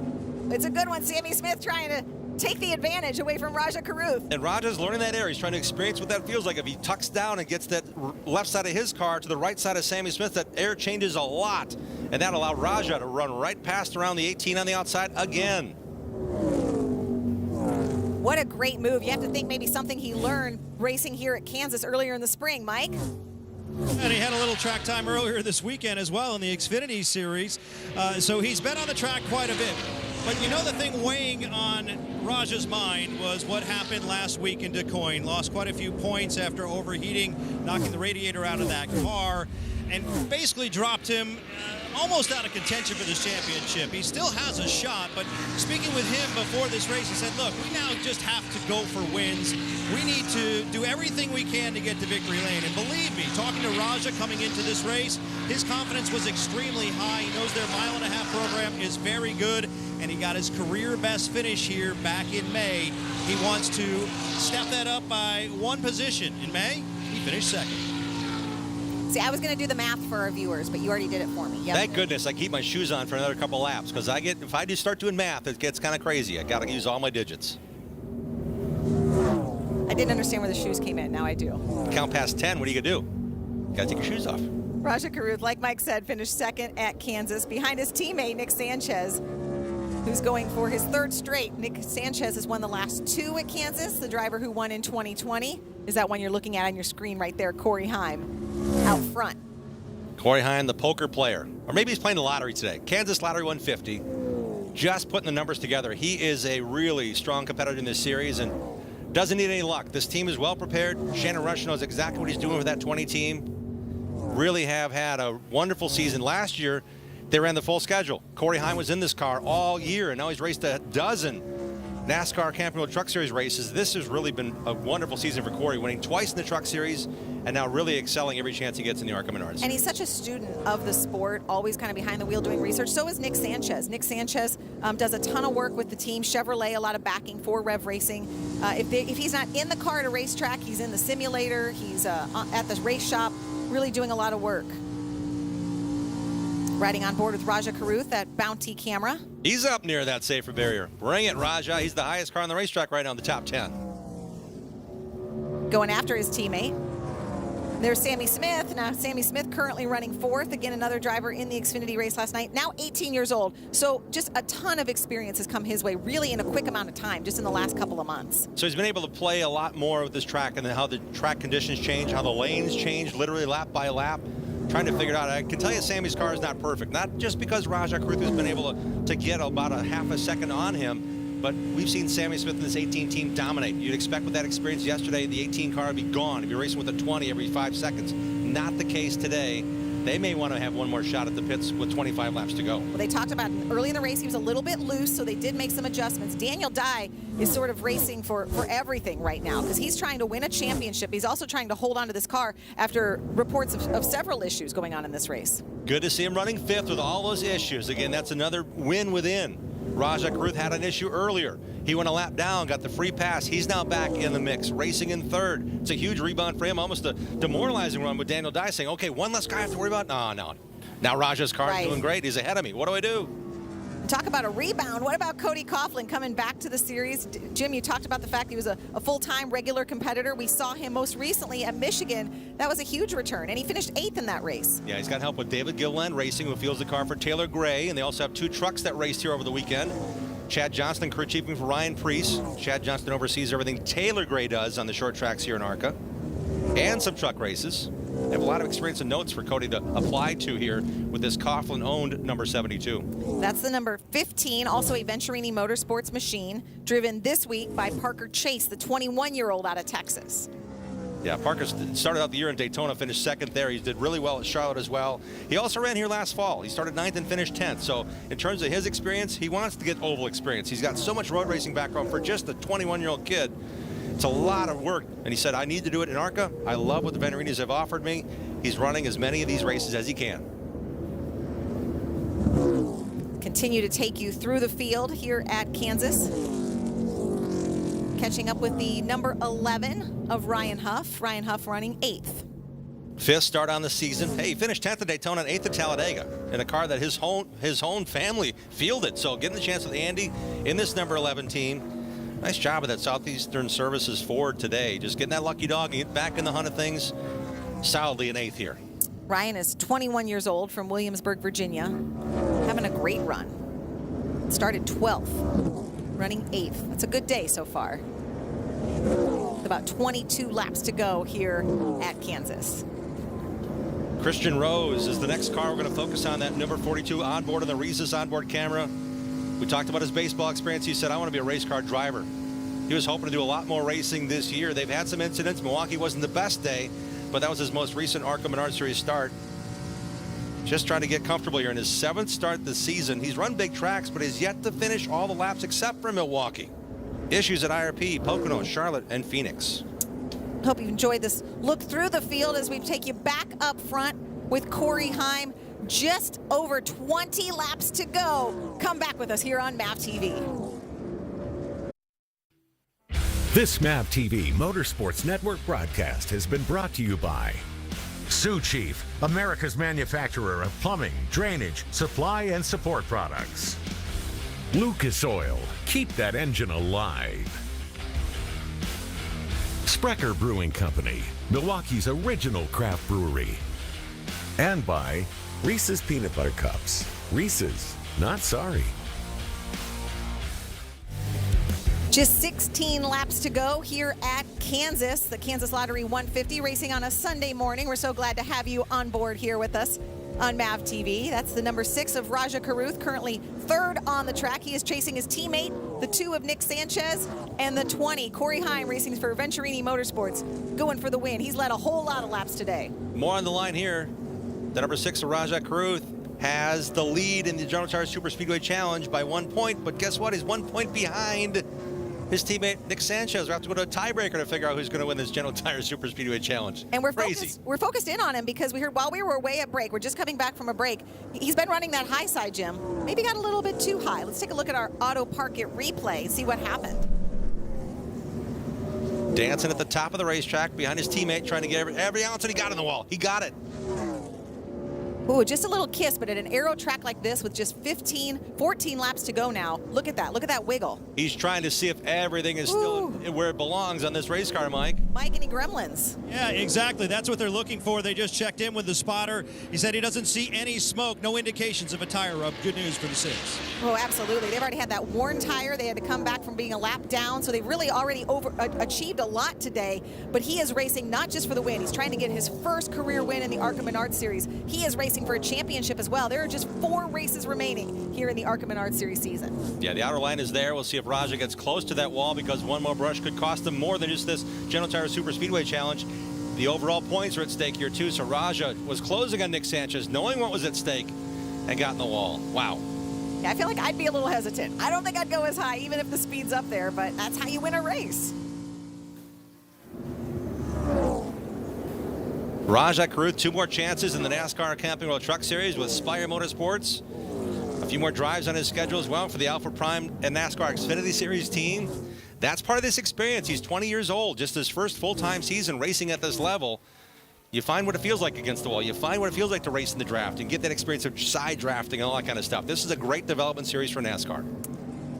It's a good one. Sammy Smith trying to take the advantage away from Raja Caruth. And Raja's learning that air. He's trying to experience what that feels like. If he tucks down and gets that left side of his car to the right side of Sammy Smith, that air changes a lot. And that allowed Raja to run right past around the 18 on the outside again. What a great move. You have to think maybe something he learned racing here at Kansas earlier in the spring, Mike. And he had a little track time earlier this weekend as well in the Xfinity Series. So he's been on the track quite a bit. But you know, the thing weighing on Raja's mind was what happened last week in DuQuoin. Lost quite a few points after overheating, knocking the radiator out of that car, and basically dropped him almost out of contention for this championship. He still has a shot, but speaking with him before this race, he said, look, we now just have to go for wins. We need to do everything we can to get to victory lane. And believe me, talking to Raja coming into this race, his confidence was extremely high. He knows their mile-and-a-half program is very good, and he got his career best finish here back in May. He wants to step that up by 1 position. In May, he finished 2nd. See, I was going to do the math for our viewers, but you already did it for me. Yep. Thank goodness I keep my shoes on for another couple laps, because if I just start doing math, it gets kind of crazy. I got to use all my digits. I didn't understand where the shoes came in. Now I do. Count past 10. What are you going to do? Got to take your shoes off. Raja Caruth, like Mike said, finished 2nd at Kansas behind his teammate, Nick Sanchez, who's going for his 3rd straight. Nick Sanchez has won the last 2 at Kansas. The driver who won in 2020 is that one you're looking at on your screen right there, Corey Heim, out front. Corey Heim, the poker player. Or maybe he's playing the lottery today. Kansas Lottery 150. Just putting the numbers together. He is a really strong competitor in this series and doesn't need any luck. This team is well prepared. Shannon Rush knows exactly what he's doing with that 20 team. Really have had a wonderful season. Last year, they ran the full schedule. Corey Heim was in this car all year, and now he's raced a dozen NASCAR Camping World Truck Series races. This has really been a wonderful season for Corey, winning twice in the Truck Series and now really excelling every chance he gets in the ARCA Menards. And he's such a student of the sport, always kind of behind the wheel doing research. So is Nick Sanchez. Nick Sanchez does a ton of work with the team. Chevrolet, a lot of backing for Rev Racing. If he's not in the car at a racetrack, he's in the simulator. He's at the race shop, really doing a lot of work. Riding on board with Raja Caruth, that Bounty camera. He's up near that safer barrier. Bring it, Raja. He's the highest car on the racetrack right now in the top 10. Going after his teammate. There's Sammy Smith. Now, Sammy Smith currently running 4th. Again, another driver in the Xfinity race last night. Now 18 years old. So just a ton of experience has come his way, really in a quick amount of time, just in the last couple of months. So he's been able to play a lot more with this track and how the track conditions change, how the lanes change, literally lap by lap. Trying to figure it out. I can tell you Sammy's car is not perfect. Not just because Raja Caruth has been able to get about a half a second on him, but we've seen Sammy Smith and this 18 team dominate. You'd expect with that experience yesterday, the 18 car would be gone. If you're racing with a 20 every 5 seconds. Not the case today. They may want to have one more shot at the pits with 25 laps to go. Well, they talked about early in the race, he was a little bit loose, so they did make some adjustments. Daniel Dye is sort of racing for everything right now because he's trying to win a championship. He's also trying to hold on to this car after reports of several issues going on in this race. Good to see him running 5th with all those issues. Again, that's another win within. Raja Caruth had an issue earlier. He went a lap down, got the free pass. He's now back in the mix, racing in 3rd. It's a huge rebound for him, almost a demoralizing run with Daniel Dye saying, okay, one less guy I have to worry about. No. Now Raja's car is doing great. He's ahead of me. What do I do? Talk about a rebound. What about Cody Coughlin coming back to the series? Jim, you talked about the fact he was a full-time regular competitor. We saw him most recently at Michigan. That was a huge return, and he finished 8th in that race. Yeah, he's got help with David Gilliland Racing, who fields the car for Taylor Gray, and they also have 2 trucks that raced here over the weekend. Chad Johnston crew chiefing for Ryan Priest. Chad Johnston oversees everything Taylor Gray does on the short tracks here in ARCA, and some truck races. They have a lot of experience and notes for Cody to apply to here with this Coughlin-owned number 72. That's the number 15, also a Venturini Motorsports machine, driven this week by Parker Chase, the 21-year-old out of Texas. Yeah, Parker started out the year in Daytona, finished 2nd there. He did really well at Charlotte as well. He also ran here last fall. He started 9th and finished 10th. So in terms of his experience, he wants to get oval experience. He's got so much road racing background for just a 21-year-old kid. It's a lot of work, and he said, I need to do it in ARCA. I love what the Venturinis have offered me. He's running as many of these races as he can. Continue to take you through the field here at Kansas. Catching up with the number 11 of Ryan Huff. Ryan Huff running 8th. 5th start on the season. Hey, he finished 10th at Daytona and 8th at Talladega in a car that his own family fielded. So getting the chance with Andy in this number 11 team. Nice job of that Southeastern Services Ford today. Just getting that lucky dog and get back in the hunt of things. Solidly in 8th here. Ryan is 21 years old from Williamsburg, Virginia. Having a great run. Started 12th, running 8th. That's a good day so far. With about 22 laps to go here at Kansas. Christian Rose is the next car we're going to focus on. That number 42 onboard on the Reese's onboard camera. We talked about his baseball experience. He said, I want to be a race car driver. He was hoping to do a lot more racing this year. They've had some incidents. Milwaukee wasn't the best day, but that was his most recent ARCA Menards Series start. Just trying to get comfortable here in his 7th start this season. He's run big tracks, but has yet to finish all the laps except for Milwaukee. Issues at IRP, Pocono, Charlotte, and Phoenix. Hope you enjoyed this look through the field as we take you back up front with Corey Heim. Just over 20 laps to go. Come back with us here on MAV TV. This MAV TV Motorsports Network broadcast has been brought to you by Sioux Chief, America's manufacturer of plumbing, drainage, supply, and support products. Lucas Oil, keep that engine alive. Sprecher Brewing Company, Milwaukee's original craft brewery. And by Reese's Peanut Butter Cups. Reese's, not sorry. Just 16 laps to go here at Kansas, the Kansas Lottery 150 racing on a Sunday morning. We're so glad to have you on board here with us on MAV TV. That's the number 6 of Raja Karuth, currently 3rd on the track. He is chasing his teammate, the 2 of Nick Sanchez, and the 20, Corey Heim, racing for Venturini Motorsports, going for the win. He's led a whole lot of laps today. More on the line here. The number 6 of Raja Karuth has the lead in the General Tire Super Speedway Challenge by 1 point, but guess what? He's 1 point behind his teammate Nick Sanchez. We have to go to a tiebreaker to figure out who's going to win this General Tire Super Speedway Challenge. And we're focused in on him because we heard while we were away at break, we're just coming back from a break, he's been running that high side, Jim. Maybe got a little bit too high. Let's take a look at our Auto Park It replay and see what happened. Dancing at the top of the racetrack behind his teammate, trying to get every ounce that he got on the wall. He got it. Ooh, just a little kiss, but at an aero track like this with just 14 laps to go now, look at that wiggle. He's trying to see if everything is still where it belongs on this race car, Mike. Mike, any gremlins? Yeah, exactly. That's what they're looking for. They just checked in with the spotter. He said he doesn't see any smoke, no indications of a tire rub. Good news for the 6. Oh, absolutely. They've already had that worn tire. They had to come back from being a lap down, so they've really already achieved a lot today. But he is racing not just for the win. He's trying to get his first career win in the ARCA Menards Series. He is racing for a championship as well. There are just 4 races remaining here in the ARCA Menards Series season. Yeah, the outer line is there. We'll see if Raja gets close to that wall because one more brush could cost him more than just this General Tire Super Speedway Challenge. The overall points are at stake here too, so Raja was closing on Nick Sanchez, knowing what was at stake, and got in the wall. Wow. Yeah, I feel like I'd be a little hesitant. I don't think I'd go as high even if the speed's up there, but that's how you win a race. Raja Karuth, 2 more chances in the NASCAR Camping World Truck Series with Spire Motorsports. A few more drives on his schedule as well for the Alpha Prime and NASCAR Xfinity Series team. That's part of this experience. He's 20 years old, just his first full-time season racing at this level. You find what it feels like against the wall. You find what it feels like to race in the draft and get that experience of side drafting and all that kind of stuff. This is a great development series for NASCAR.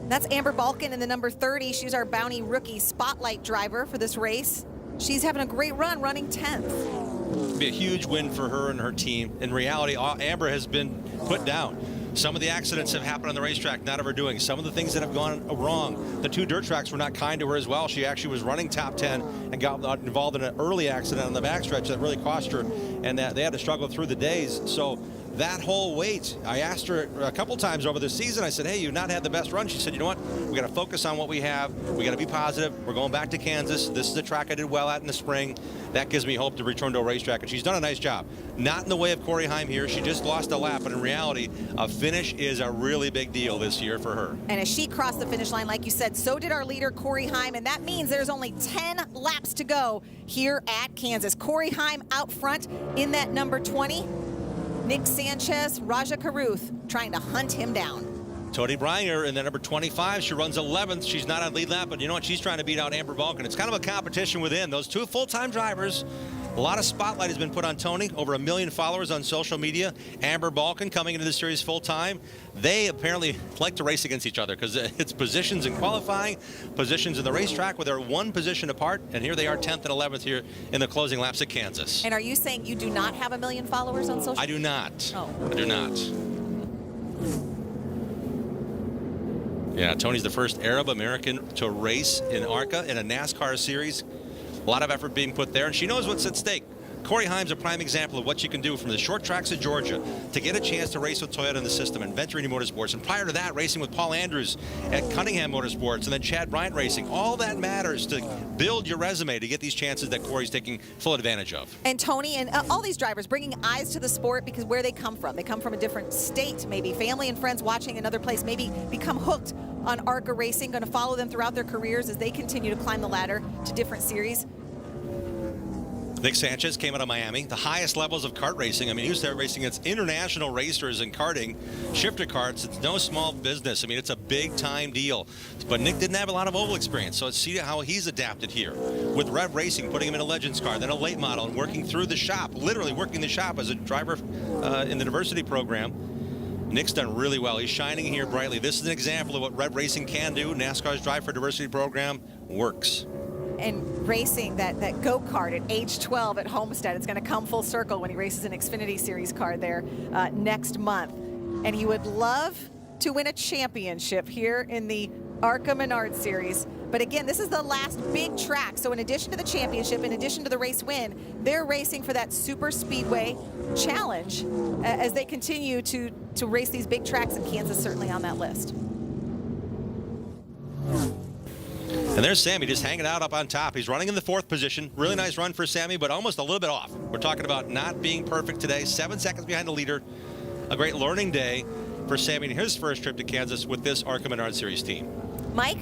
That's Amber Balkin in the number 30. She's our Bounty Rookie Spotlight driver for this race. She's having a great run, running 10th. Be a huge win for her and her team. In reality, Amber has been put down. Some of the accidents have happened on the racetrack, not of her doing. Some of the things that have gone wrong. The 2 dirt tracks were not kind to her as well. She actually was running top 10 and got involved in an early accident on the backstretch that really cost her, and that they had to struggle through the days. So that whole weight, I asked her a couple times over the season, I said, hey, you've not had the best run. She said, you know what? We got to focus on what we have. We got to be positive. We're going back to Kansas. This is a track I did well at in the spring. That gives me hope to return to a racetrack, and she's done a nice job. Not in the way of Corey Heim here. She just lost a lap, but in reality, a finish is a really big deal this year for her. And as she crossed the finish line, like you said, so did our leader, Corey Heim, and that means there's only 10 laps to go here at Kansas. Corey Heim out front in that number 20. Nick Sanchez, Raja Caruth trying to hunt him down. Tony Breinger in the number 25. She runs 11th. She's not on lead lap, but you know what? She's trying to beat out Amber Balkin. It's kind of a competition within those 2 full-time drivers. A lot of spotlight has been put on Tony. Over 1 million followers on social media. Amber Balkin coming into the series full-time. They apparently like to race against each other because it's positions in qualifying, positions in the racetrack where they're 1 position apart, and here they are 10th and 11th here in the closing laps at Kansas. And are you saying you do not have 1 million followers on social media? I do not. Oh. I do not. Yeah, Tony's the first Arab American to race in ARCA in a NASCAR series. A lot of effort being put there, and she knows what's at stake. Corey Heim's a prime example of what you can do from the short tracks of Georgia to get a chance to race with Toyota in the system and Venturini Motorsports. And prior to that, racing with Paul Andrews at Cunningham Motorsports and then Chad Bryant Racing. All that matters to build your resume to get these chances that Corey's taking full advantage of. And Tony and all these drivers bringing eyes to the sport because where they come from. They come from a different state, maybe family and friends watching another place, maybe become hooked on ARCA racing, going to follow them throughout their careers as they continue to climb the ladder to different series. Nick Sanchez came out of Miami, the highest levels of kart racing. I mean, he was there racing against international racers in karting, shifter karts. It's no small business. I mean, it's a big-time deal. But Nick didn't have a lot of oval experience, so let's see how he's adapted here. With Rev Racing, putting him in a Legends car, then a late model, and working through the shop, literally working the shop as a driver in the diversity program. Nick's done really well. He's shining here brightly. This is an example of what Rev Racing can do. NASCAR's Drive for Diversity program works. And racing that go-kart at age 12 at Homestead. It's going to come full circle when he races an Xfinity Series car there next month. And he would love to win a championship here in the ARCA Menards Series. But again, this is the last big track. So in addition to the championship, in addition to the race win, they're racing for that Super Speedway Challenge as they continue to race these big tracks, and Kansas certainly on that list. And there's Sammy just hanging out up on top. He's running in the 4th position. Really nice run for Sammy, but almost a little bit off. We're talking about not being perfect today. 7 seconds behind the leader. A great learning day for Sammy in his first trip to Kansas with this ARCA Menards Series team. Mike?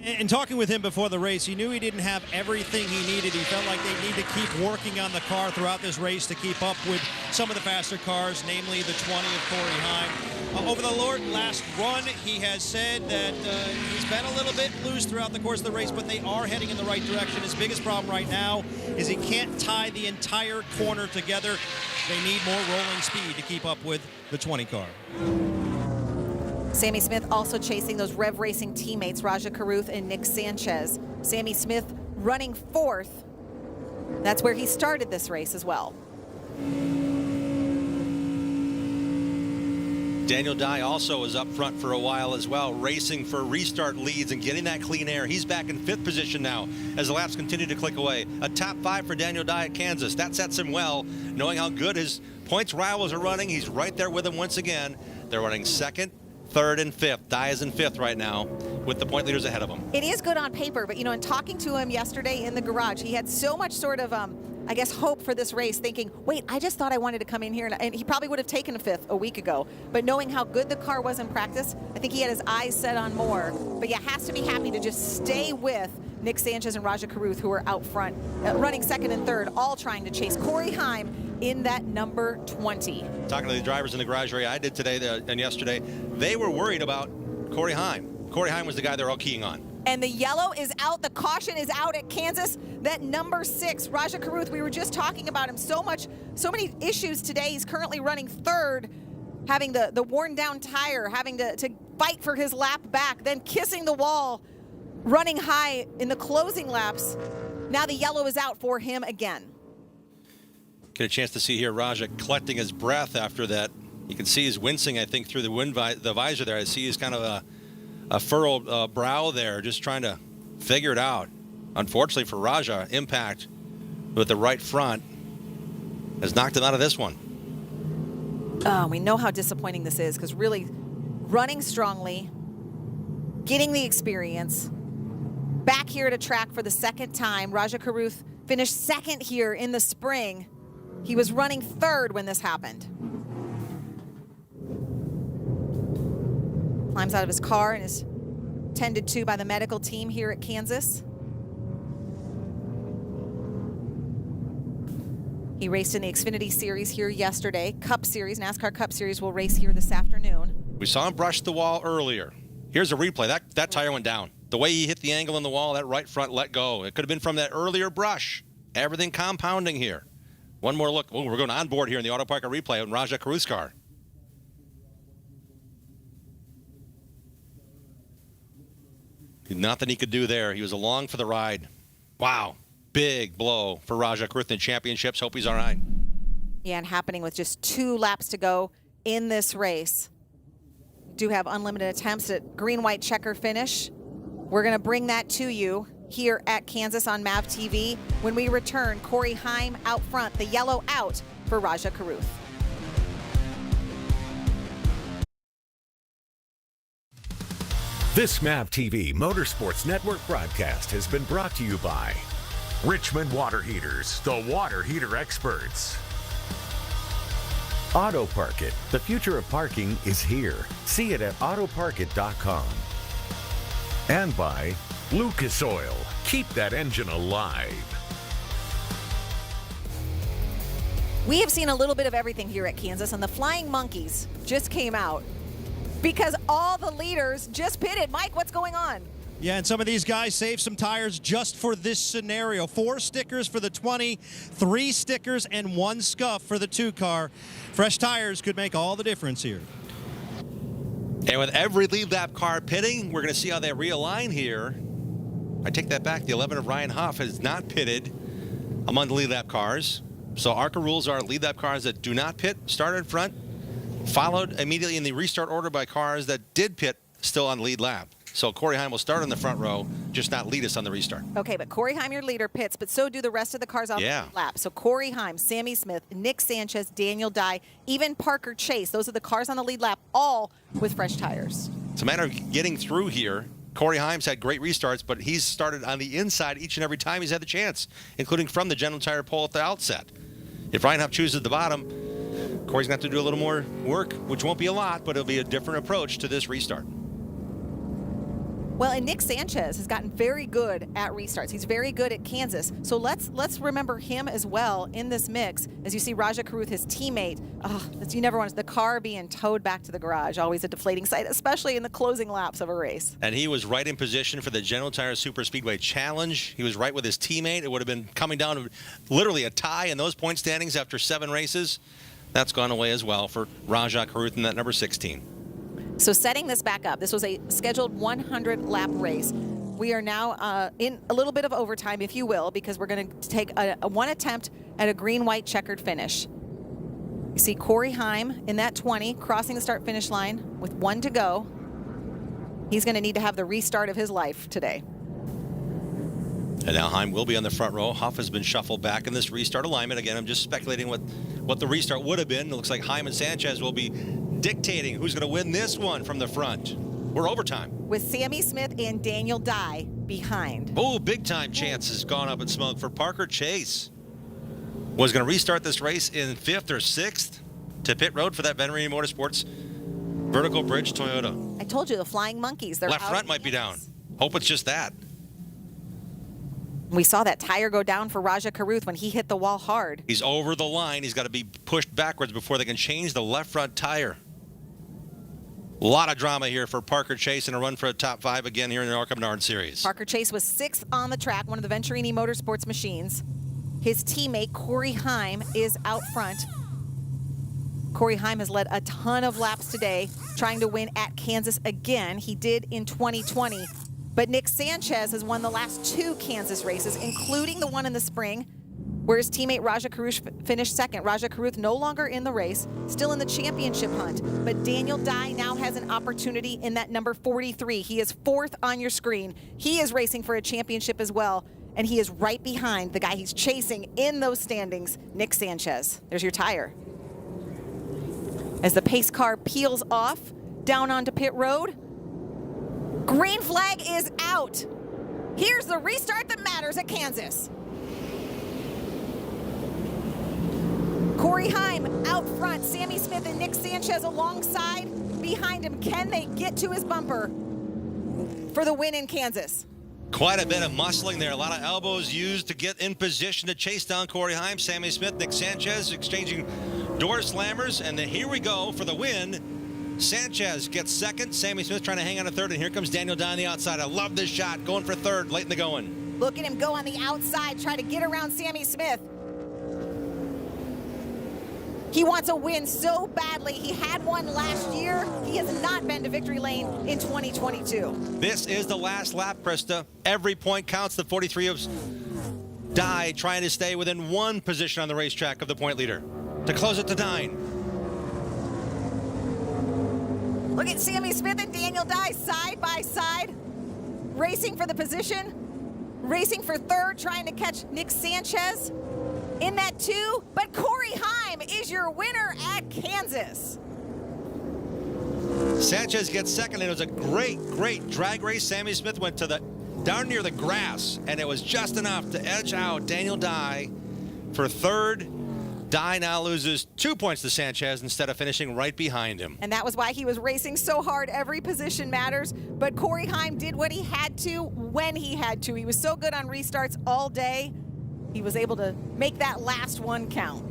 In talking with him before the race, he knew he didn't have everything he needed. He felt like they need to keep working on the car throughout this race to keep up with some of the faster cars, namely the 20 of Corey Heim. Over the last run, he has said that he's been a little bit loose throughout the course of the race, but they are heading in the right direction. His biggest problem right now is he can't tie the entire corner together. They need more rolling speed to keep up with the 20 car. Sammy Smith also chasing those Rev Racing teammates, Raja Caruth and Nick Sanchez. Sammy Smith running 4th. That's where he started this race as well. Daniel Dye also was up front for a while as well, racing for restart leads and getting that clean air. He's back in 5th position now as the laps continue to click away. A top 5 for Daniel Dye at Kansas. That sets him well, knowing how good his points rivals are running. He's right there with them once again. They're running 2nd, 3rd, and 5th. Dye is in 5th right now with the point leaders ahead of him. It is good on paper, but, you know, in talking to him yesterday in the garage, he had so much sort of, I guess, hope for this race, thinking, wait, I just thought I wanted to come in here, and he probably would have taken a 5th a week ago. But knowing how good the car was in practice, I think he had his eyes set on more. But yeah, has to be happy to just stay with Nick Sanchez and Raja Caruth, who are out front, running 2nd and 3rd, all trying to chase Corey Heim in that number 20. Talking to the drivers in the garage area I did today and yesterday, they were worried about Corey Heim. Corey Heim was the guy they're all keying on. And the yellow is out. The caution is out at Kansas. That number 6, Raja Karuth, we were just talking about him so many issues today. He's currently running third, having the worn down tire, having to fight for his lap back, then kissing the wall, running high in the closing laps. Now the yellow is out for him again. Get a chance to see here Raja collecting his breath after that. You can see he's wincing, I think, through the visor there. I see he's kind of a furrowed brow there, just trying to figure it out. Unfortunately for Raja, impact with the right front has knocked him out of this one. Oh, we know how disappointing this is, because really running strongly, getting the experience, back here at a track for the second time. Raja Karuth finished second here in the spring. He was running third when this happened. Climbs out of his car and is tended to by the medical team here at Kansas. He raced in the Xfinity Series here yesterday. Cup Series, NASCAR Cup Series will race here this afternoon. We saw him brush the wall earlier. Here's a replay. That tire went down. The way he hit the angle in the wall, that right front let go. It could have been from that earlier brush. Everything compounding here. One more look. Oh, we're going on board here in the Auto Parker replay on Raja Karuth's car. Nothing he could do there. He was along for the ride. Wow. Big blow for Raja Karuth in championships. Hope he's all right. Yeah, and happening with just 2 laps to go in this race. Do have unlimited attempts at green-white checker finish. We're going to bring that to you here at Kansas on MAV TV. When we return, Corey Heim out front, the yellow out for Raja Karuth. This MAV TV Motorsports Network broadcast has been brought to you by Richmond Water Heaters, the water heater experts. Auto Park It. The future of parking is here. See it at autoparkit.com. And by Lucas Oil. Keep that engine alive. We have seen a little bit of everything here at Kansas, and the Flying Monkeys just came out because all the leaders just pitted. Mike, what's going on? Yeah, and some of these guys saved some tires just for this scenario. 4 stickers for the 20, 3 stickers, and 1 scuff for the 2 car. Fresh tires could make all the difference here. And with every lead lap car pitting, we're going to see how they realign here. I take that back. The 11 of Ryan Huff has not pitted among the lead lap cars. So ARCA rules are lead lap cars that do not pit, start in front, followed immediately in the restart order by cars that did pit still on the lead lap. So Corey Heim will start in the front row, just not lead us on the restart. Okay, but Corey Heim, your leader, pits, but so do the rest of the cars on the lead lap. So Corey Heim, Sammy Smith, Nick Sanchez, Daniel Dye, even Parker Chase. Those are the cars on the lead lap, all with fresh tires. It's a matter of getting through here. Corey Heim's had great restarts, but he's started on the inside each and every time he's had the chance, including from the General Tire pole at the outset. If Ryan Huff chooses the bottom, Corey's going to have to do a little more work, which won't be a lot, but it'll be a different approach to this restart. Well, and Nick Sanchez has gotten very good at restarts. He's very good at Kansas. So let's remember him as well in this mix. As you see Raja Karuth, his teammate, you never want the car being towed back to the garage. Always a deflating sight, especially in the closing laps of a race. And he was right in position for the General Tire Super Speedway Challenge. He was right with his teammate. It would have been coming down to literally a tie in those point standings after 7 races. That's gone away as well for Raja Karuth in that number 16. So setting this back up, this was a scheduled 100-lap race. We are now in a little bit of overtime, if you will, because we're going to take one attempt at a green-white checkered finish. You see Corey Heim in that 20, crossing the start-finish line with 1 to go. He's going to need to have the restart of his life today. And now Heim will be on the front row. Huff has been shuffled back in this restart alignment. Again, I'm just speculating what the restart would have been. It looks like Heim and Sanchez will be dictating who's going to win this one from the front. We're overtime. With Sammy Smith and Daniel Dye behind. Oh, big time chance has gone up in smoke for Parker Chase. Was going to restart this race in 5th or 6th to pit road for that Venturini Motorsports Vertical Bridge Toyota. I told you, the Flying Monkeys. They're left front might be down. Hope it's just that. We saw that tire go down for Raja Karuth when he hit the wall hard. He's over the line. He's got to be pushed backwards before they can change the left front tire. A lot of drama here for Parker Chase and a run for a top 5 again here in the ARCA Menards series. Parker Chase was 6th on the track, one of the Venturini Motorsports machines. His teammate, Corey Heim, is out front. Corey Heim has led a ton of laps today, trying to win at Kansas again. He did in 2020. But Nick Sanchez has won the last 2 Kansas races, including the one in the spring, where his teammate Raja Karuth finished 2nd. Raja Karuth no longer in the race, still in the championship hunt. But Daniel Dye now has an opportunity in that number 43. He is 4th on your screen. He is racing for a championship as well, and he is right behind the guy he's chasing in those standings, Nick Sanchez. There's your tire. As the pace car peels off down onto pit road, green flag is out. Here's the restart that matters at Kansas. Corey Heim out front, Sammy Smith and Nick Sanchez alongside. Behind him, can they get to his bumper for the win in Kansas? Quite a bit of muscling there. A lot of elbows used to get in position to chase down Corey Heim. Sammy Smith, Nick Sanchez exchanging door slammers. And then here we go for the win. Sanchez gets 2nd. Sammy Smith trying to hang on to 3rd. And here comes Daniel Dye on the outside. I love this shot. Going for 3rd late in the going. Look at him go on the outside, try to get around Sammy Smith. He wants a win so badly. He had one last year. He has not been to victory lane in 2022. This is the last lap, Krista. Every point counts. The 43 of Dye trying to stay within 1 position on the racetrack of the point leader to close it to 9. Look at Sammy Smith and Daniel Dye side by side, racing for the position, racing for 3rd, trying to catch Nick Sanchez in that 2, but Corey Heim is your winner at Kansas. Sanchez gets 2nd, and it was a great drag race. Sammy Smith went to the down near the grass, and it was just enough to edge out Daniel Dye for 3rd. Dye now loses 2 points to Sanchez instead of finishing right behind him. And that was why he was racing so hard. Every position matters, but Corey Heim did what he had to when he had to. He was so good on restarts all day. He was able to make that last one count.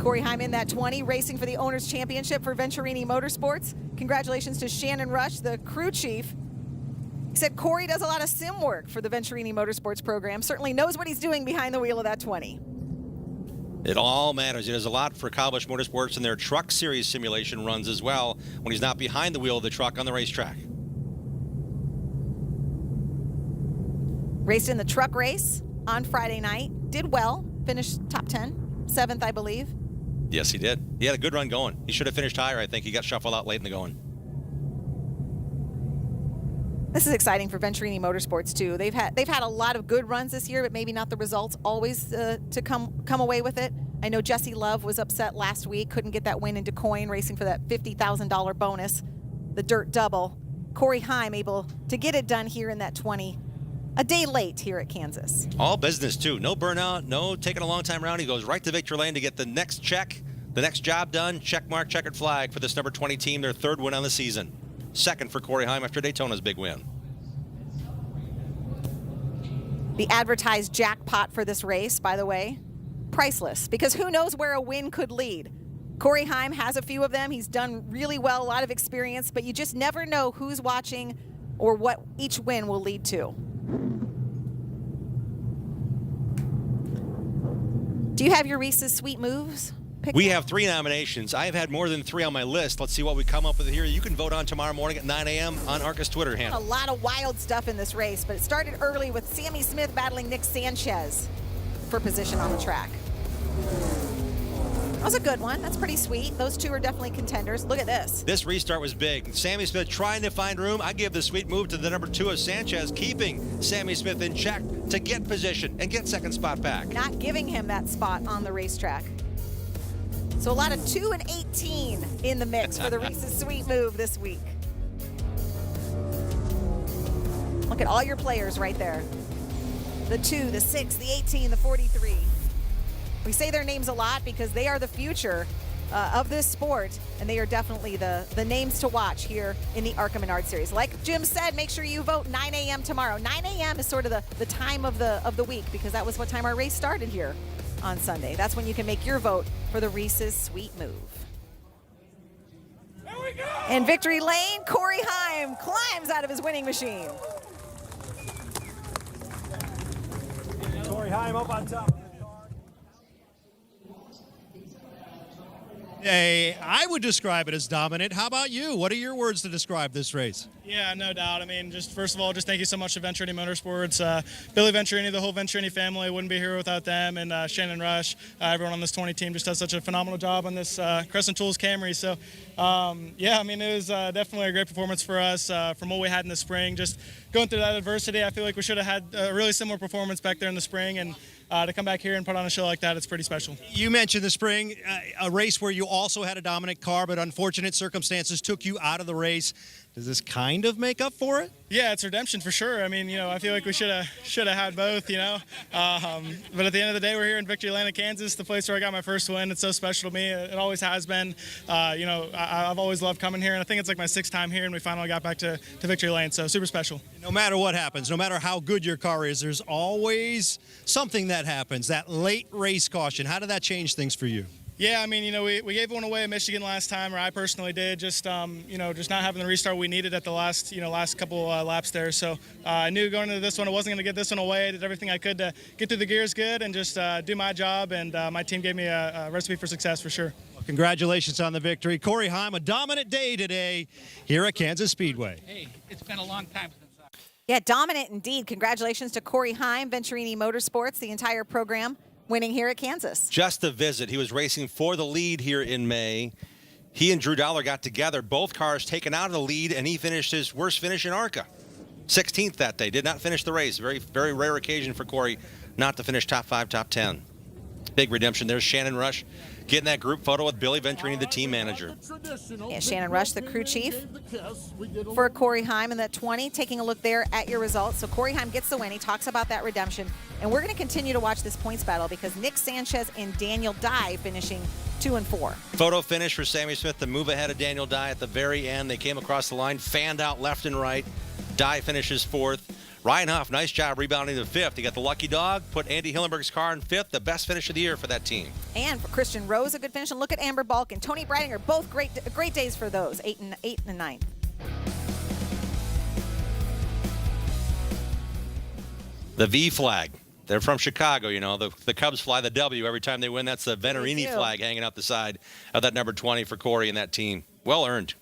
Corey Heim in that 20, racing for the Owners' Championship for Venturini Motorsports. Congratulations to Shannon Rush, the crew chief. He said Corey does a lot of sim work for the Venturini Motorsports program. Certainly knows what he's doing behind the wheel of that 20. It all matters. He does a lot for Kyle Busch Motorsports in their truck series simulation runs as well when he's not behind the wheel of the truck on the racetrack. Raced in the truck race on Friday night. Did well. Finished top 10. 7th, I believe. Yes, he did. He had a good run going. He should have finished higher. I think he got shuffled out late in the going. This is exciting for Venturini Motorsports too. They've had a lot of good runs this year, but maybe not the results always to come away with it. I know Jesse Love was upset last week, couldn't get that win in DuQuoin, racing for that $50,000 bonus, the dirt double. Corey Heim able to get it done here in that 20. A day late here at Kansas. All business too. No burnout, no taking a long time around. He goes right to victory lane to get the next check, the next job done. Check mark, checkered flag for this number 20 team, their 3rd win on the season. 2nd for Corey Heim after Daytona's big win. The advertised jackpot for this race, by the way, priceless, because who knows where a win could lead. Corey Heim has a few of them. He's done really well, a lot of experience, but you just never know who's watching or what each win will lead to. Do you have your Reese's Sweet Moves picked We up? have 3 nominations. I have had more than 3 on my list. Let's see what we come up with here. You can vote on tomorrow morning at 9 a.m. on ARCA's Twitter A handle. lot of wild stuff in this race, but it started early with Sammy Smith battling Nick Sanchez for position on the track. That was a good one. That's pretty sweet. Those 2 are definitely contenders. Look at this. This restart was big. Sammy Smith trying to find room. I give the sweet move to the number 2 of Sanchez, keeping Sammy Smith in check to get position and get 2nd spot back. Not giving him that spot on the racetrack. So a lot of 2 and 18 in the mix for the Reese's Sweet Move this week. Look at all your players right there. The 2, the 6, the 18, the 43. We say their names a lot because they are the future of this sport, and they are definitely the names to watch here in the ARCA Menards series. Like Jim said, make sure you vote 9 a.m. tomorrow. 9 a.m. is sort of the time of the week, because that was what time our race started here on Sunday. That's when you can make your vote for the Reese's Sweet Move. In victory lane, Corey Heim climbs out of his winning machine. Corey Heim up on top. Hey, I would describe it as dominant. How about you? What are your words to describe this race? Yeah, no doubt. I mean, just first of all, just thank you so much to Venturini Motorsports. Billy Venturini, the whole Venturini family, wouldn't be here without them. And Shannon Rush, everyone on this 20 team just does such a phenomenal job on this Crescent Tools Camry. So, yeah, I mean, it was definitely a great performance for us from what we had in the spring. Just going through that adversity, I feel like we should have had a really similar performance back there in the spring. And to come back here and put on a show like that, it's pretty special. You mentioned the spring, a race where you also had a dominant car, but unfortunate circumstances took you out of the race. Does this kind of make up for it? Yeah, it's redemption for sure. I mean, you know, I feel like we should have had both, you know. But at the end of the day, we're here in Victory Lane, Kansas, the place where I got my first win. It's so special to me. It always has been. You know, I've always loved coming here, and I think it's like my 6th time here, and we finally got back to Victory Lane, so super special. No matter what happens, no matter how good your car is, there's always something that happens, that late race caution. How did that change things for you? Yeah, I mean, you know, we gave one away at Michigan last time, or I personally did, just, you know, just not having the restart we needed at the last couple laps there. So I knew going into this one I wasn't going to get this one away. I did everything I could to get through the gears good and just do my job, and my team gave me a recipe for success for sure. Well, congratulations on the victory. Corey Heim, a dominant day today here at Kansas Speedway. Hey, it's been a long time since Yeah, dominant indeed. Congratulations to Corey Heim, Venturini Motorsports, the entire program winning here at Kansas. Just a visit. He was racing for the lead here in May. He and Drew Dollar got together, both cars taken out of the lead, and he finished his worst finish in ARCA. 16th that day, did not finish the race. Very, very rare occasion for Corey not to finish top 5, top 10. Big redemption. There's Shannon Rush getting that group photo with Billy Venturini, the team manager. Yeah, Shannon Rush, the crew chief for Corey Heim in that 20. Taking a look there at your results. So Corey Heim gets the win. He talks about that redemption. And we're going to continue to watch this points battle because Nick Sanchez and Daniel Dye finishing 2 and 4. Photo finish for Sammy Smith to move ahead of Daniel Dye at the very end. They came across the line, fanned out left and right. Dye finishes 4th. Ryan Huff, nice job rebounding to 5th. He got the lucky dog, put Andy Hillenberg's car in 5th, the best finish of the year for that team. And for Christian Rose, a good finish. And look at Amber Balk and Tony Breidinger, both great days for those, 8 and 9. The V flag. They're from Chicago, you know. The Cubs fly the W every time they win. That's the Venturini flag hanging out the side of that number 20 for Corey and that team. Well earned.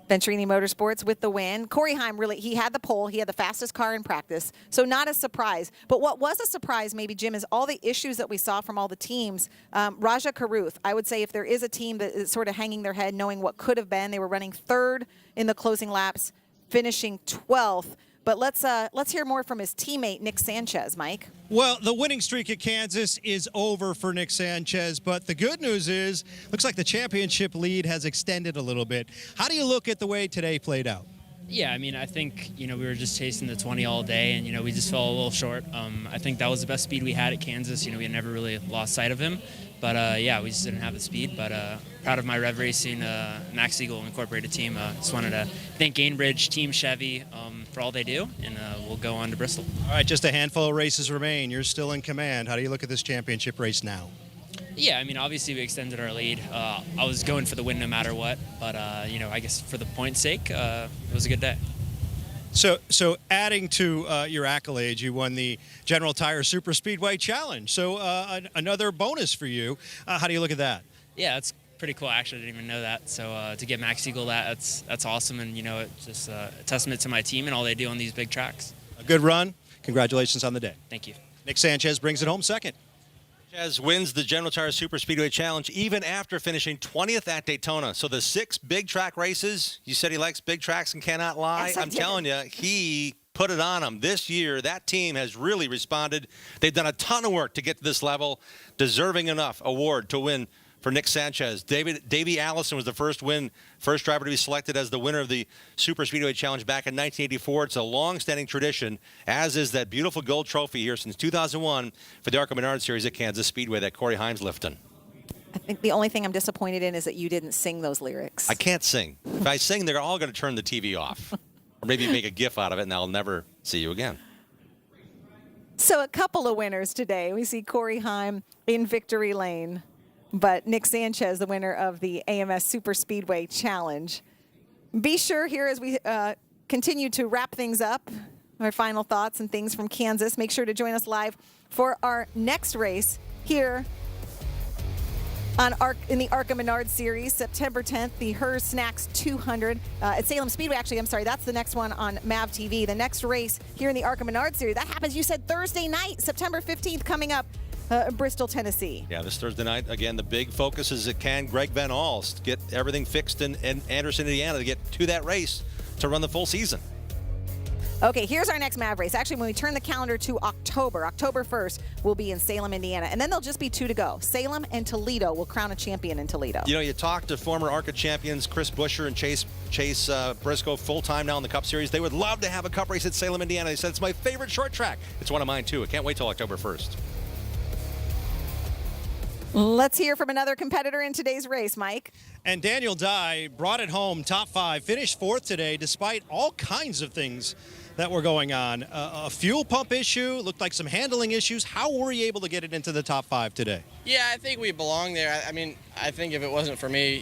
Venturini Motorsports with the win. Corey Heim, really, he had the pole. He had the fastest car in practice, so not a surprise. But what was a surprise, maybe, Jim, is all the issues that we saw from all the teams. Raja Karuth, I would say if there is a team that is sort of hanging their head, knowing what could have been, they were running 3rd in the closing laps, finishing 12th. But let's hear more from his teammate, Nick Sanchez, Mike. Well, the winning streak at Kansas is over for Nick Sanchez, but the good news is, looks like the championship lead has extended a little bit. How do you look at the way today played out? Yeah, I mean, I think, we were just chasing the 20 all day, and, we just fell a little short. I think that was the best speed we had at Kansas. We had never really lost sight of him. But, yeah, we just didn't have the speed. But proud of my Rev Racing Max Eagle Incorporated team. Just wanted to thank Gainbridge, Team Chevy for all they do, and we'll go on to Bristol. All right, just a handful of races remain. You're still in command. How do you look at this championship race now? Yeah, I mean, obviously we extended our lead. I was going for the win no matter what, but, I guess for the point's sake, it was a good day. So adding to your accolades, you won the General Tire Super Speedway Challenge. So another bonus for you. How do you look at that? Yeah, that's pretty cool. Actually, I didn't even know that. So to get Max Eagle that's awesome, and, it's just a testament to my team and all they do on these big tracks. A good run. Congratulations on the day. Thank you. Nick Sanchez brings it home 2nd. Sanchez wins the General Tire Super Speedway Challenge even after finishing 20th at Daytona. So the 6 big track races, you said he likes big tracks and cannot lie. Yes, I'm telling you, he put it on them. This year, that team has really responded. They've done a ton of work to get to this level. Deserving enough award to win for Nick Sanchez. Davey Allison was the first driver to be selected as the winner of the Super Speedway Challenge back in 1984. It's a long-standing tradition, as is that beautiful gold trophy here since 2001 for the ARCA Menards Series at Kansas Speedway that Corey Heim's lifting. I think the only thing I'm disappointed in is that you didn't sing those lyrics. I can't sing. If I sing, they're all going to turn the TV off. Or maybe make a GIF out of it, and I'll never see you again. So a couple of winners today. We see Corey Heim in victory lane. But Nick Sanchez, the winner of the AMS Super Speedway Challenge. Be sure here as we continue to wrap things up, our final thoughts and things from Kansas. Make sure to join us live for our next race here in the ARCA Menards Series, September 10th, the Hers Snacks 200 at Salem Speedway. Actually, I'm sorry, that's the next one on MAV TV. The next race here in the ARCA Menards Series, that happens, you said, Thursday night, September 15th, coming up. Bristol, Tennessee. Yeah, this Thursday night, again, the big focus is can Greg Van Alst get everything fixed in Anderson, Indiana to get to that race to run the full season. Okay, here's our next MAV race. Actually, when we turn the calendar to October 1st, we'll be in Salem, Indiana. And then there'll just be 2 to go. Salem and Toledo will crown a champion in Toledo. You know, you talk to former ARCA champions Chris Buescher and Chase Briscoe, full-time now in the Cup Series. They would love to have a Cup race at Salem, Indiana. They said, it's my favorite short track. It's one of mine, too. I can't wait till October 1st. Let's hear from another competitor in today's race, Mike. And Daniel Dye brought it home, top 5, finished 4th today, despite all kinds of things that were going on. A fuel pump issue, looked like some handling issues. How were you able to get it into the top 5 today? Yeah, I think we belong there. I mean, I think if it wasn't for me,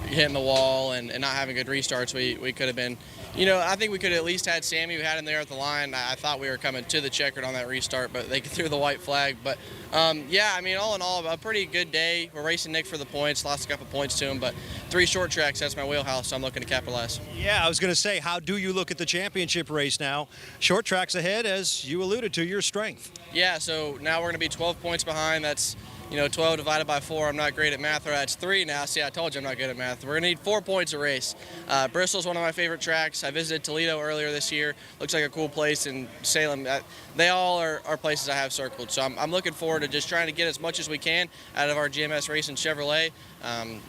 hitting the wall and not having good restarts, we could have been, I think we could have at least had Sammy, who had him there at the line. I thought we were coming to the checkered on that restart, but they threw the white flag. But, yeah, I mean, all in all, a pretty good day. We're racing Nick for the points, lost a couple points to him, but 3 short tracks, that's my wheelhouse, so I'm looking to capitalize. Yeah, I was going to say, how do you look at the championship race now? Short tracks ahead, as you alluded to, your strength. Yeah, so now we're going to be 12 points behind. That's 12 divided by 4, I'm not great at math, or that's 3 now. See, I told you I'm not good at math. We're going to need 4 points a race. Bristol's one of my favorite tracks. I visited Toledo earlier this year. Looks like a cool place, and Salem, they all are places I have circled. So I'm looking forward to just trying to get as much as we can out of our GMS Racing Chevrolet.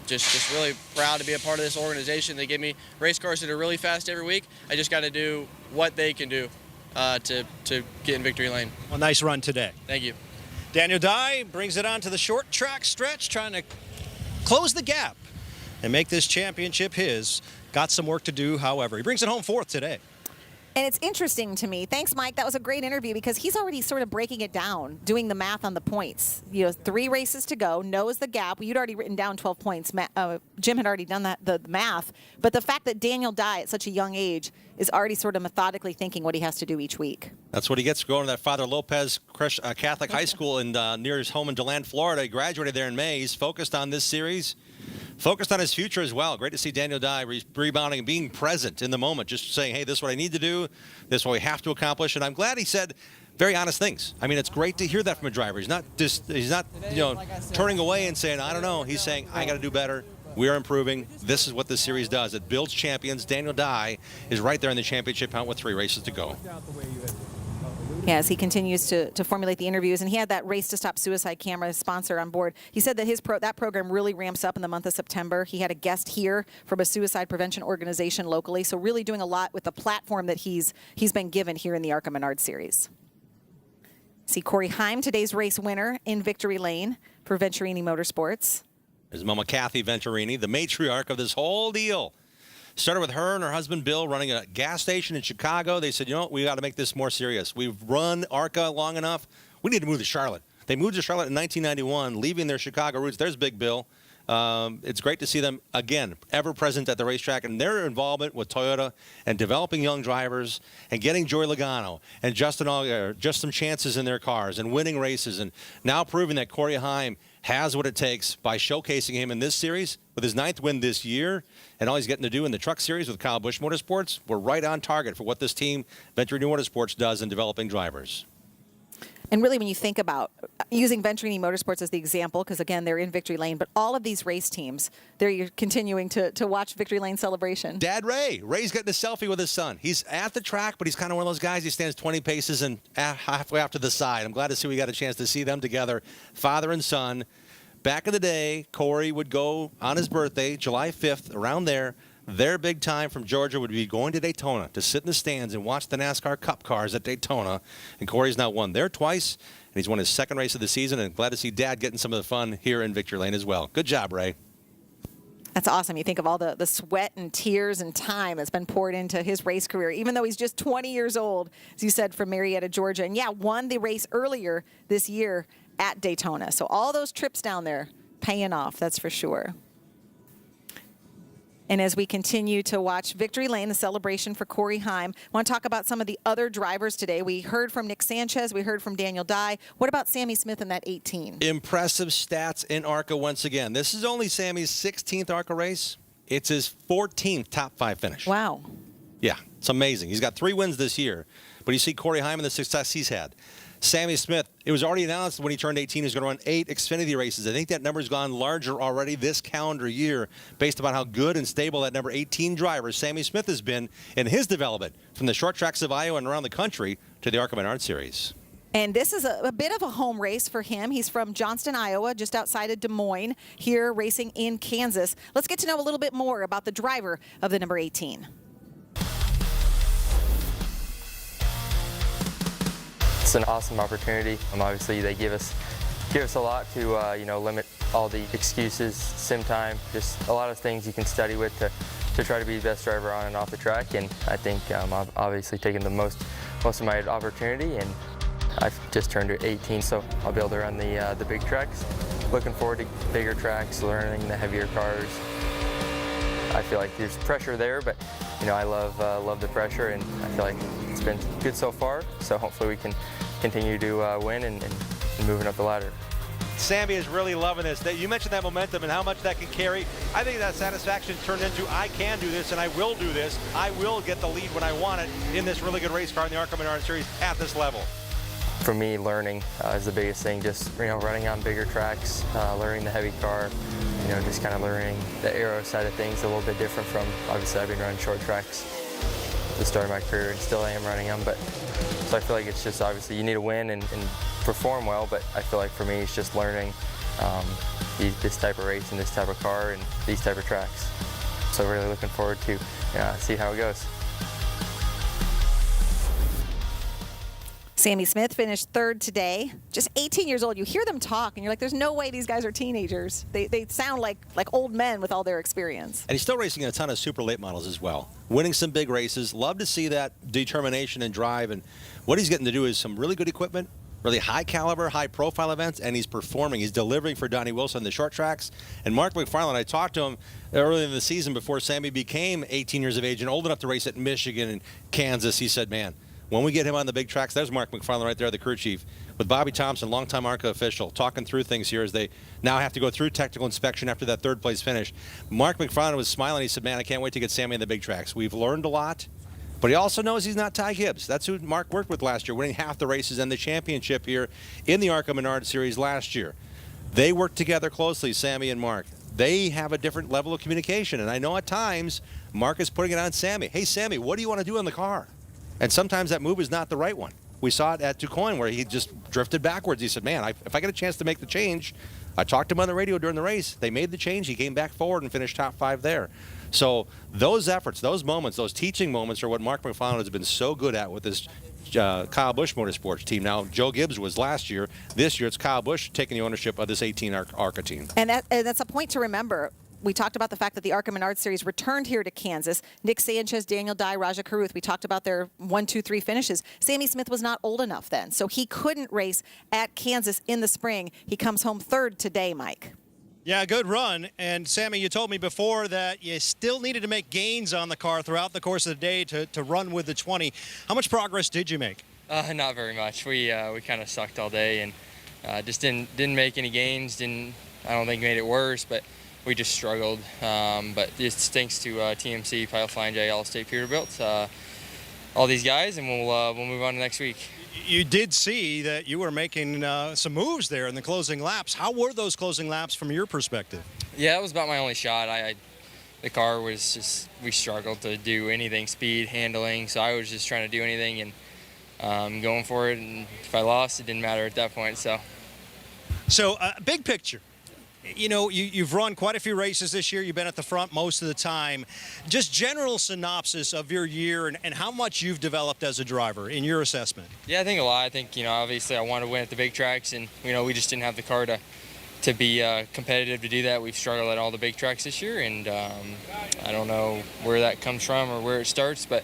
Just really proud to be a part of this organization. They give me race cars that are really fast every week. I just got to do what they can do to get in victory lane. Well, nice run today. Thank you. Daniel Dye brings it on to the short track stretch, trying to close the gap and make this championship his. Got some work to do, however. He brings it home 4th today. And it's interesting to me. Thanks, Mike. That was a great interview because he's already sort of breaking it down, doing the math on the points. 3 races to go, knows the gap. You'd already written down 12 points. Jim had already done the math. But the fact that Daniel Dye at such a young age is already sort of methodically thinking what he has to do each week. That's what he gets going to that Father Lopez Catholic High School near his home in DeLand, Florida. He graduated there in May. He's focused on this series. Focused on his future as well. Great to see Daniel Dye rebounding and being present in the moment, just saying, hey, this is what I need to do, this is what we have to accomplish. And I'm glad he said very honest things. I mean, it's great to hear that from a driver. He's not turning away and saying, I don't know. He's saying, I got to do better. We are improving. This is what this series does. It builds champions. Daniel Dye is right there in the championship hunt with 3 races to go. As he continues to formulate the interviews, and he had that Race to Stop Suicide camera sponsor on board. He said that that program really ramps up in the month of September. He had a guest here from a suicide prevention organization locally, so really doing a lot with the platform that he's been given here in the ARCA Menards Series. See Corey Heim, today's race winner in victory lane for Venturini Motorsports. His mama Kathy Venturini, the matriarch of this whole deal. Started with her and her husband Bill running a gas station in Chicago. They said, we got to make this more serious. We've run ARCA long enough. We need to move to Charlotte. They moved to Charlotte in 1991, leaving their Chicago roots. There's Big Bill. It's great to see them, again, ever present at the racetrack, and their involvement with Toyota and developing young drivers and getting Joey Logano and Justin Allgaier just some chances in their cars and winning races, and now proving that Corey Heim has what it takes by showcasing him in this series with his 9th win this year and all he's getting to do in the truck series with Kyle Busch Motorsports. We're right on target for what this team, Venturini Motorsports, does in developing drivers. And really, when you think about using Venturini Motorsports as the example, because, again, they're in victory lane, but all of these race teams, they're continuing to watch victory lane celebration. Dad Ray's getting a selfie with his son. He's at the track, but he's kind of one of those guys. He stands 20 paces and halfway off to the side. I'm glad to see we got a chance to see them together, father and son. Back in the day, Corey would go on his birthday, July 5th, around there. Their big time from Georgia would be going to Daytona to sit in the stands and watch the NASCAR Cup cars at Daytona. And Corey's now won there twice, and he's won his 2nd race of the season. And glad to see Dad getting some of the fun here in victory lane as well. Good job, Ray. That's awesome. You think of all the sweat and tears and time that's been poured into his race career, even though he's just 20 years old, as you said, from Marietta, Georgia. And, yeah, won the race earlier this year at Daytona. So all those trips down there paying off, that's for sure. And as we continue to watch Victory Lane, the celebration for Corey Heim, I want to talk about some of the other drivers today. We heard from Nick Sanchez. We heard from Daniel Dye. What about Sammy Smith in that 18? Impressive stats in ARCA once again. This is only Sammy's 16th ARCA race. It's his 14th top 5 finish. Wow. Yeah, it's amazing. He's got 3 wins this year. But you see Corey Heim and the success he's had. Sammy Smith, it was already announced when he turned 18 he was going to run 8 Xfinity races. I think that number's gone larger already this calendar year based upon how good and stable that number 18 driver Sammy Smith has been in his development from the short tracks of Iowa and around the country to the ARCA Menards Series. And this is a bit of a home race for him. He's from Johnston, Iowa, just outside of Des Moines, here racing in Kansas. Let's get to know a little bit more about the driver of the number 18. It's an awesome opportunity. Obviously, they give us a lot to limit all the excuses, sim time, just a lot of things you can study with to try to be the best driver on and off the track. And I think I've obviously taken the most of my opportunity, and I've just turned 18, so I'll be able to run the big tracks. Looking forward to bigger tracks, learning the heavier cars. I feel like there's pressure there, but I love the pressure, and I feel like it's been good so far. So hopefully we can continue to win and moving up the ladder. Sammy is really loving this. You mentioned that momentum and how much that can carry. I think that satisfaction turned into I can do this and I will do this. I will get the lead when I want it in this really good race car in the ARCA Menards Series at this level. For me, learning is the biggest thing. Just running on bigger tracks, learning the heavy car. Just kind of learning the aero side of things a little bit different from, obviously I've been running short tracks at the start of my career and still am running them, but so I feel like it's just obviously you need to win and perform well, but I feel like for me it's just learning this type of race and this type of car and these type of tracks. So really looking forward to see how it goes. Sammy Smith finished 3rd today, just 18 years old. You hear them talk, and you're like, there's no way these guys are teenagers. They sound like old men with all their experience. And he's still racing in a ton of super late models as well. Winning some big races. Love to see that determination and drive. And what he's getting to do is some really good equipment, really high caliber, high profile events, and he's performing. He's delivering for Donnie Wilson on the short tracks. And Mark McFarland, I talked to him early in the season before Sammy became 18 years of age and old enough to race at Michigan and Kansas. He said, man, when we get him on the big tracks, there's Mark McFarland right there, the crew chief, with Bobby Thompson, longtime ARCA official, talking through things here as they now have to go through technical inspection after that 3rd place finish. Mark McFarland was smiling. He said, man, I can't wait to get Sammy on the big tracks. We've learned a lot, but he also knows he's not Ty Gibbs. That's who Mark worked with last year, winning half the races and the championship here in the ARCA Menards Series last year. They work together closely, Sammy and Mark. They have a different level of communication, and I know at times Mark is putting it on Sammy. Hey, Sammy, what do you want to do in the car? And sometimes that move is not the right one. We saw it at DuQuoin where he just drifted backwards. He said, man, if I get a chance to make the change, I talked to him on the radio during the race. They made the change. He came back forward and finished top 5 there. So those efforts, those moments, those teaching moments are what Mark McFarland has been so good at with this Kyle Busch Motorsports team. Now, Joe Gibbs was last year. This year, it's Kyle Busch taking the ownership of this 18 ARCA team. And that's a point to remember. We talked about the fact that the ARCA Menards Series returned here to Kansas. Nick Sanchez, Daniel Dye, Raja Caruth. We talked about their 1, 2, 3 finishes. Sammy Smith was not old enough then, so he couldn't race at Kansas in the spring. He comes home 3rd today, Mike. Yeah, good run. And Sammy, you told me before that you still needed to make gains on the car throughout the course of the day to run with the 20. How much progress did you make? Not very much. We kind of sucked all day and just didn't make any gains. I don't think made it worse, but we just struggled. But it's thanks to TMC, Pile Flying J, Allstate, Peterbilt, all these guys, and we'll move on to next week. You did see that you were making some moves there in the closing laps. How were those closing laps from your perspective? Yeah, it was about my only shot. The car was just, we struggled to do anything, speed, handling, so I was just trying to do anything and going for it, and if I lost, it didn't matter at that point. So big picture. You've run quite a few races this year. You've been at the front most of the time. Just general synopsis of your year and how much you've developed as a driver in your assessment. Yeah, I think a lot. I think, obviously I want to win at the big tracks, and, we just didn't have the car to be competitive to do that. We've struggled at all the big tracks this year, and I don't know where that comes from or where it starts, but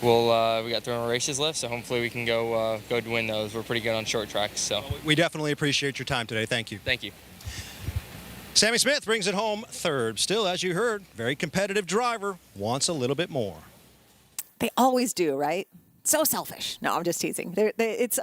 we got 3 more races left, so hopefully we can go to win those. We're pretty good on short tracks. So we definitely appreciate your time today. Thank you. Thank you. Sammy Smith brings it home third. Still, as you heard, very competitive driver, wants a little bit more. They always do, right? So selfish. No, I'm just teasing. It's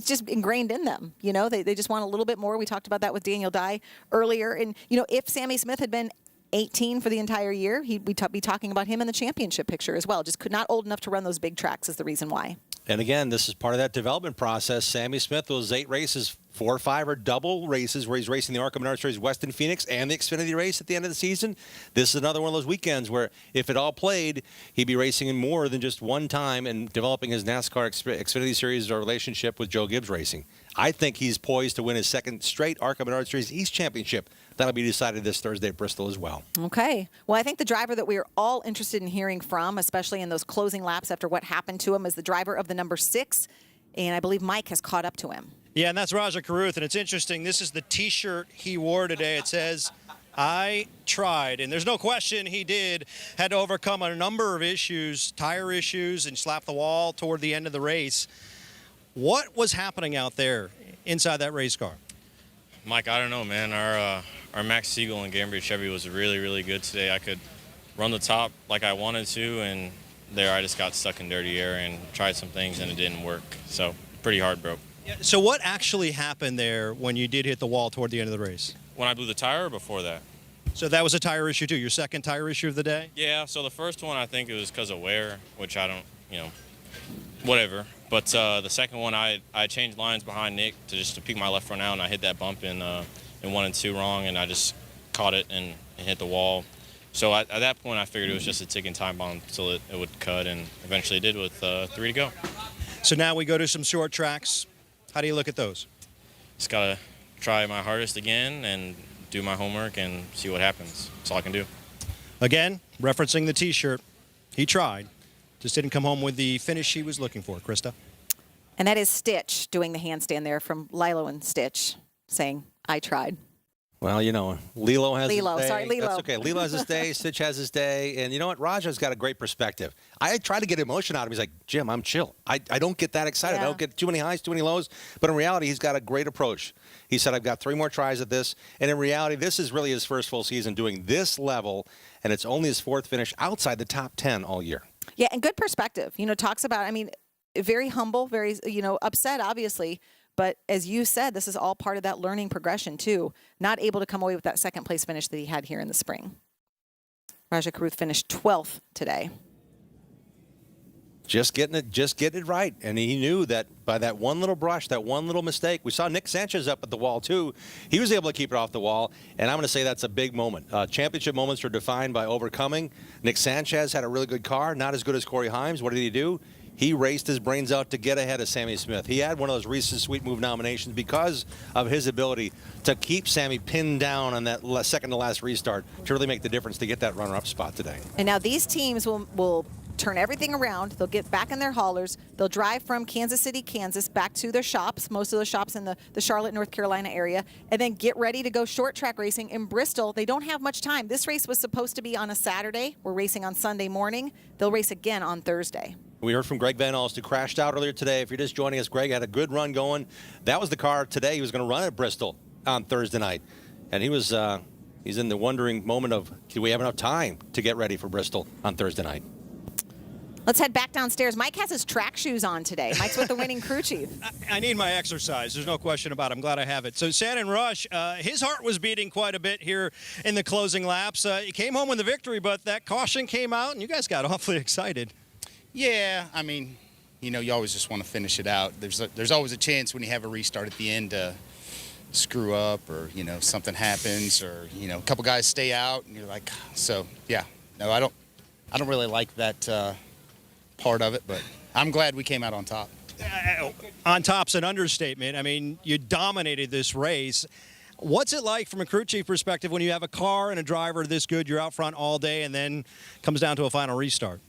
just ingrained in them. You know, they just want a little bit more. We talked about that with Daniel Dye earlier. And, you know, if Sammy Smith had been 18 for the entire year, we'd be talking about him in the championship picture as well. Just not old enough to run those big tracks is the reason why. And again, this is part of that development process. Sammy Smith, those 8 races, 4 or 5 are double races where he's racing the ARCA Menards Series West in Phoenix and the Xfinity race at the end of the season. This is another one of those weekends where if it all played, he'd be racing in more than just one time and developing his NASCAR Xfinity Series relationship with Joe Gibbs Racing. I think he's poised to win his second straight ARCA Menards Series East Championship. That'll be decided this Thursday at Bristol as well. Okay. Well, I think the driver that we are all interested in hearing from, especially in those closing laps after what happened to him, is the driver of the number 6. And I believe Mike has caught up to him. Yeah, and that's Raja Caruth. And it's interesting. This is the T-shirt he wore today. It says, "I tried." And there's no question he did. Had to overcome a number of issues, tire issues, and slap the wall toward the end of the race. What was happening out there inside that race car? Mike, I don't know, man. Our Max Siegel and Gainbridge Chevy was really, really good today. I could run the top like I wanted to, and there I just got stuck in dirty air and tried some things, and it didn't work. So pretty hard broke. Yeah, so what actually happened there when you did hit the wall toward the end of the race? When I blew the tire or before that? So that was a tire issue, too, your second tire issue of the day? Yeah, so the first one I think it was because of wear, which I don't, whatever. But the second one, I changed lines behind Nick to peek my left front out, and I hit that bump in 1 and 2 wrong, and I just caught it and hit the wall. So at that point, I figured it was just a ticking time bomb until it would cut, and eventually it did with 3 to go. So now we go to some short tracks. How do you look at those? Just got to try my hardest again and do my homework and see what happens. That's all I can do. Again, referencing the T-shirt, he tried. Just didn't come home with the finish he was looking for. Krista? And that is Stitch doing the handstand there from Lilo and Stitch saying, "I tried." Well, Lilo has his day. Sorry, Lilo. That's okay. Lilo has his day. Stitch has his day. And you know what? Raja's got a great perspective. I try to get emotion out of him. He's like, "Jim, I'm chill. I don't get that excited. Yeah. I don't get too many highs, too many lows." But in reality, he's got a great approach. He said, "I've got 3 more tries at this." And in reality, this is really his first full season doing this level. And it's only his 4th finish outside the top 10 all year. Yeah, and good perspective. Talks about, very humble, very, upset, obviously. But as you said, this is all part of that learning progression, too. Not able to come away with that second place finish that he had here in the spring. Raja Caruth finished 12th today. Just getting it right. And he knew that by that one little brush, that one little mistake. We saw Nick Sanchez up at the wall, too. He was able to keep it off the wall. And I'm going to say that's a big moment. Championship moments are defined by overcoming. Nick Sanchez had a really good car, not as good as Corey Himes. What did he do? He raced his brains out to get ahead of Sammy Smith. He had one of those recent Sweet Move nominations because of his ability to keep Sammy pinned down on that second to last restart to really make the difference to get that runner-up spot today. And now these teams will turn everything around. They'll get back in their haulers. They'll drive from Kansas City, Kansas, back to their shops, most of the shops in the Charlotte, North Carolina area, and then get ready to go short track racing in Bristol. They don't have much time. This race was supposed to be on a Saturday. We're racing on Sunday morning. They'll race again on Thursday. We heard from Greg Van Alst, who crashed out earlier today. If you're just joining us, Greg had a good run going. That was the car today he was going to run at Bristol on Thursday night. And he's in the wondering moment of, do we have enough time to get ready for Bristol on Thursday night? Let's head back downstairs. Mike has his track shoes on today. Mike's with the winning crew chief. I need my exercise. There's no question about it. I'm glad I have it. So Shannon Rush, his heart was beating quite a bit here in the closing laps. He came home with the victory, but that caution came out, and you guys got awfully excited. Yeah, you always just want to finish it out. There's always a chance when you have a restart at the end to screw up or, something happens or, a couple guys stay out, and you're like, so, yeah. No, I don't really like that part of it, but I'm glad we came out on top. On top's an understatement. You dominated this race. What's it like from a crew chief perspective when you have a car and a driver this good, you're out front all day, and then comes down to a final restart?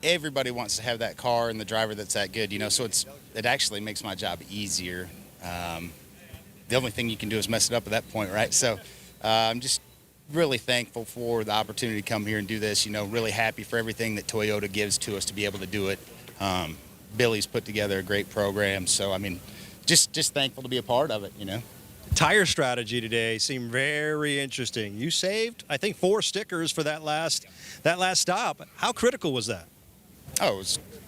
Everybody wants to have that car and the driver that's that good, so it actually makes my job easier. The only thing you can do is mess it up at that point, right? So I'm just really thankful for the opportunity to come here and do this, really happy for everything that Toyota gives to us to be able to do it. Billy's put together a great program, so just thankful to be a part of it, Tire strategy today seemed very interesting. You saved, I think, 4 stickers for that last stop. How critical was that? Oh,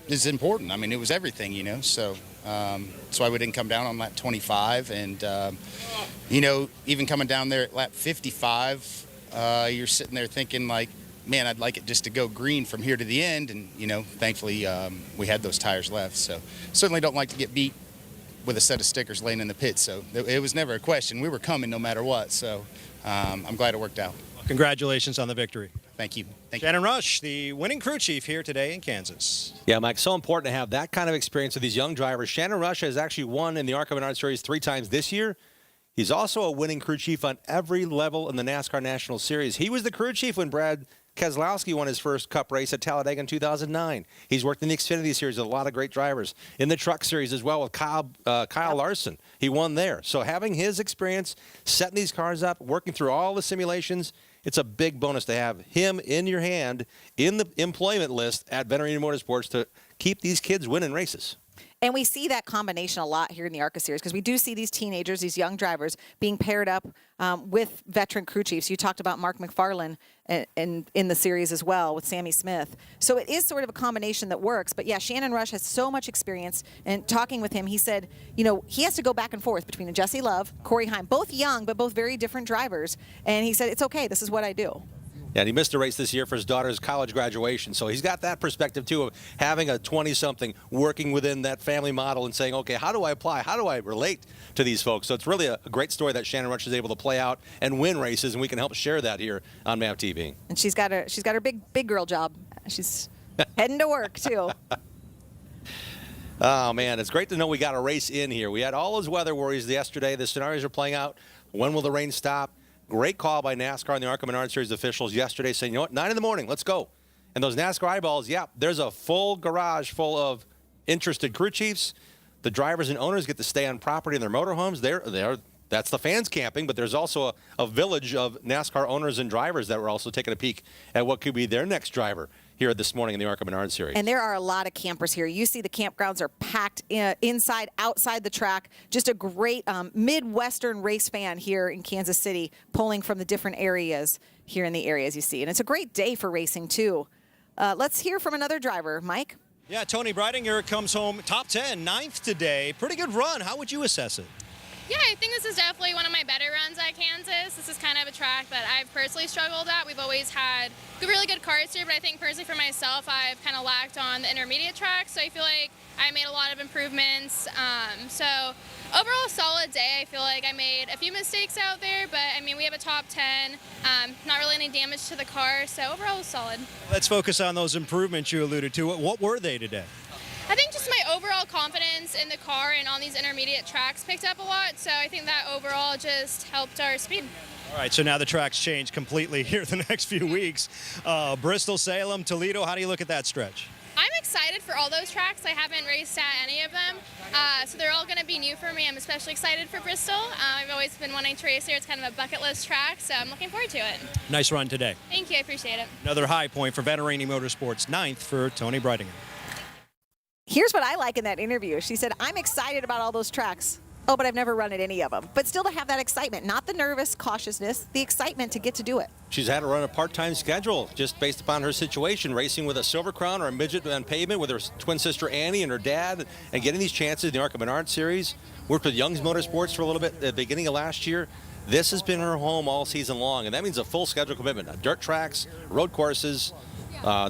it's important. I mean, it was everything, you know. So that's why we didn't come down on lap 25. And, you know, even coming down there at lap 55, you're sitting there thinking, like, man, I'd like it just to go green from here to the end. And, you know, thankfully we had those tires left. So certainly don't like to get beat with a set of stickers laying in the pit. So it was never a question. We were coming no matter what. So I'm glad it worked out. Congratulations on the victory. Thank you. Shannon Rush, the winning crew chief here today in Kansas. Yeah, Mike, so important to have that kind of experience with these young drivers. Shannon Rush has actually won in the ARCA Menards Series 3 times this year. He's also a winning crew chief on every level in the NASCAR National Series. He was the crew chief when Brad Keselowski won his first Cup race at Talladega in 2009. He's worked in the Xfinity Series with a lot of great drivers. In the Truck Series as well with Kyle Larson. He won there. So having his experience, setting these cars up, working through all the simulations, it's a big bonus to have him in your hand in the employment list at Venturini Motorsports to keep these kids winning races. And we see that combination a lot here in the ARCA Series because we do see these teenagers, these young drivers, being paired up with veteran crew chiefs. You talked about Mark McFarland in the series as well with Sammy Smith. So it is sort of a combination that works. But, yeah, Shannon Rush has so much experience. And talking with him, he said, you know, he has to go back and forth between Jesse Love, Corey Heim, both young but both very different drivers. And he said, it's okay. This is what I do. Yeah, and he missed a race this year for his daughter's college graduation. So he's got that perspective, too, of having a 20-something working within that family model and saying, okay, how do I apply? How do I relate to these folks? So it's really a great story that Shannon Rush is able to play out and win races, and we can help share that here on MAV TV. And she's got her big girl job. She's heading to work, too. Oh, man, it's great to know we got a race in here. We had all those weather worries yesterday. The scenarios are playing out. When will the rain stop? Great call by NASCAR and the ARCA Menards Series officials yesterday saying, you know what, 9 in the morning, let's go. And those NASCAR eyeballs, yeah, there's a full garage full of interested crew chiefs. The drivers and owners get to stay on property in their motorhomes. That's the fans camping, but there's also a village of NASCAR owners and drivers that were also taking a peek at what could be their next driver here this morning in the ARCA Menards Series. And there are a lot of campers here. You see the campgrounds are packed inside, outside the track. Just a great Midwestern race fan here in Kansas City, pulling from the different areas here in the areas you see. And it's a great day for racing, too. Let's hear from another driver. Mike? Yeah, Tony Breidinger comes home top 10, 9th today. Pretty good run. How would you assess it? Yeah, I think this is definitely one of my better runs at Kansas. This is kind of a track that I've personally struggled at. We've always had really good cars here, but I think personally for myself, I've kind of lacked on the intermediate track, so I feel like I made a lot of improvements. So overall, solid day. I feel like I made a few mistakes out there, but I mean, we have a top 10, not really any damage to the car, so overall, solid. Let's focus on those improvements you alluded to. What were they today? I think just my overall confidence in the car and on these intermediate tracks picked up a lot, so I think that overall just helped our speed. All right, so now the track's changed completely here the next few weeks. Bristol, Salem, Toledo, how do you look at that stretch? I'm excited for all those tracks. I haven't raced at any of them, so they're all going to be new for me. I'm especially excited for Bristol. I've always been wanting to race here. It's kind of a bucket list track, so I'm looking forward to it. Nice run today. Thank you, I appreciate it. Another high point for Venturini Motorsports, 9th for Tony Breidinger. Here's what I like in that interview. She said, I'm excited about all those tracks. Oh, but I've never run at any of them. But still to have that excitement, not the nervous cautiousness, the excitement to get to do it. She's had to run a part-time schedule just based upon her situation, racing with a Silver Crown or a midget on pavement with her twin sister Annie and her dad, and getting these chances in the ARCA Menards Series. Worked with Young's Motorsports for a little bit at the beginning of last year. This has been her home all season long, and that means a full schedule commitment. Dirt tracks, road courses,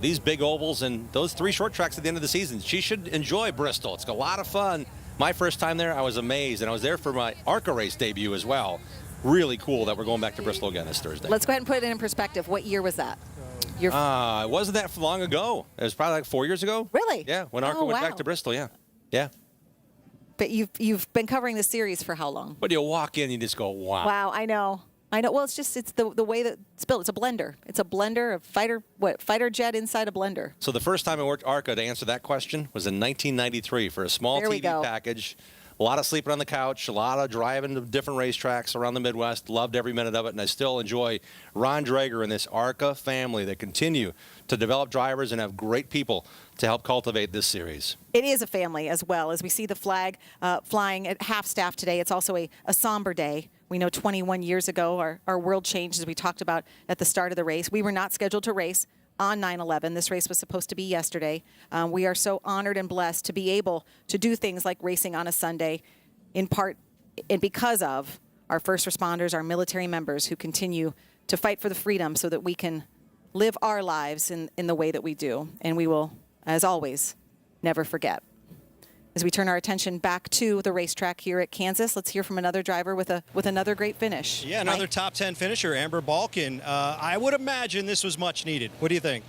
these big ovals, and those 3 short tracks at the end of the season. She should enjoy Bristol. It's a lot of fun. My first time there, I was amazed, and I was there for my ARCA race debut as well. Really cool that we're going back to Bristol again this Thursday. Let's go ahead and put it in perspective. What year was that? It wasn't that long ago. It was probably like 4 years ago. Really? Yeah, when ARCA went back to Bristol, yeah. But you've been covering the series for how long? But you walk in, you just go, wow. Wow, I know. Well, it's the way that it's built. It's a blender. It's a blender of fighter jet inside a blender. So the first time I worked ARCA, to answer that question, was in 1993 for a small TV package. A lot of sleeping on the couch, a lot of driving to different racetracks around the Midwest. Loved every minute of it, and I still enjoy Ron Drager and this ARCA family that continue to develop drivers and have great people to help cultivate this series. It is a family as well. As we see the flag flying at half-staff today, it's also a somber day. We know 21 years ago our world changed, as we talked about at the start of the race. We were not scheduled to race on 9/11. This race was supposed to be yesterday. We are so honored and blessed to be able to do things like racing on a Sunday, in part and because of our first responders, our military members who continue to fight for the freedom so that we can live our lives in the way that we do. And we will, as always, never forget. As we turn our attention back to the racetrack here at Kansas, let's hear from another driver with another great finish. Yeah, another top 10 finisher, Amber Balkin. I would imagine this was much needed. What do you think?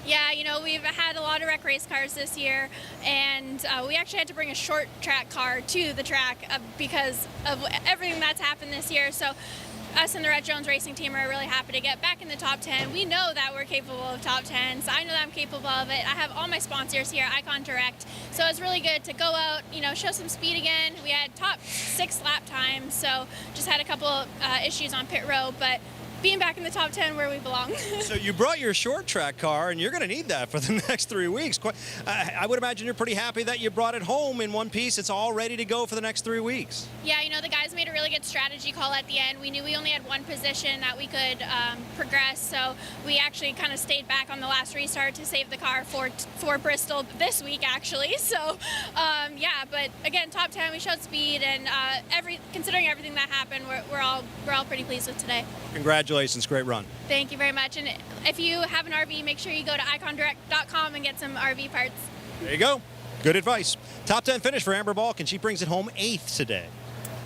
Yeah, you know, we've had a lot of rec race cars this year, and we actually had to bring a short track car to the track because of everything that's happened this year. So us and the Rhett Jones Racing team are really happy to get back in the top 10. We know that we're capable of top 10, so I know that I'm capable of it. I have all my sponsors here, Icon Direct, so it's really good to go out, you know, show some speed again. We had top 6 lap times, so just had a couple issues on pit road, but being back in the top 10 where we belong. So you brought your short track car, and you're going to need that for the next 3 weeks. I would imagine you're pretty happy that you brought it home in one piece. It's all ready to go for the next 3 weeks. Yeah, you know, the guys made a really good strategy call at the end. We knew we only had one position that we could progress, so we actually kind of stayed back on the last restart to save the car for Bristol this week, actually. So, yeah, but again, top 10, we showed speed, and considering everything that happened, we're all pretty pleased with today. Congratulations, great run. Thank you very much. And if you have an RV, make sure you go to icondirect.com and get some RV parts. There you go. Good advice. Top 10 finish for Amber Balkin. She brings it home 8th today.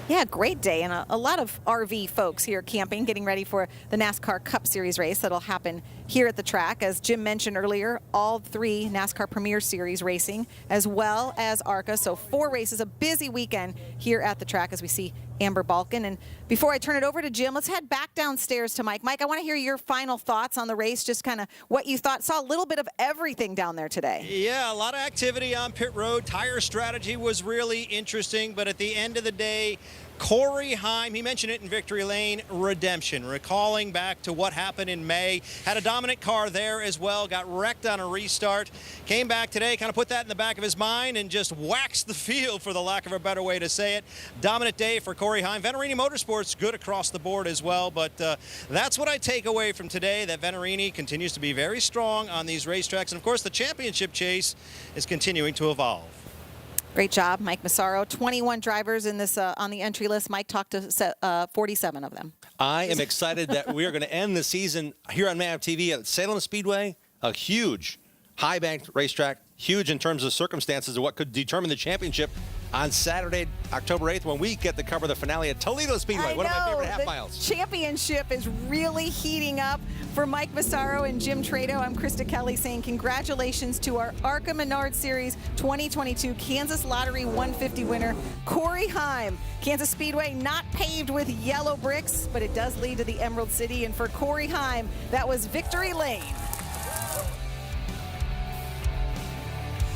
Yeah, great day, and a lot of RV folks here camping, getting ready for the NASCAR Cup Series race that'll happen here at the track. As Jim mentioned earlier, all 3 NASCAR Premier Series racing, as well as ARCA. So 4 races, a busy weekend here at the track as we see Amber Balkin. And before I turn it over to Jim, let's head back downstairs to Mike. Mike, I want to hear your final thoughts on the race, just kind of what you thought. Saw a little bit of everything down there today. Yeah, a lot of activity on pit road. Tire strategy was really interesting, but at the end of the day, Corey Heim, he mentioned it in Victory Lane, redemption, recalling back to what happened in May. Had a dominant car there as well, got wrecked on a restart. Came back today, kind of put that in the back of his mind and just waxed the field, for the lack of a better way to say it. Dominant day for Corey Heim. Venerini Motorsports, good across the board as well, but that's what I take away from today, that Venerini continues to be very strong on these racetracks. And of course, the championship chase is continuing to evolve. Great job, Mike Massaro. 21 drivers in this on the entry list. Mike talked to 47 of them. I am excited that we are going to end the season here on MAV TV at Salem Speedway, a huge high-banked racetrack, huge in terms of circumstances of what could determine the championship on Saturday, October 8th, when we get to cover the finale at Toledo Speedway, one of my favorite half miles. Championship is really heating up for Mike Massaro and Jim Trado. I'm Krista Kelly saying congratulations to our ARCA Menards Series 2022 Kansas Lottery 150 winner, Corey Heim. Kansas Speedway not paved with yellow bricks, but it does lead to the Emerald City. And for Corey Heim, that was Victory Lane.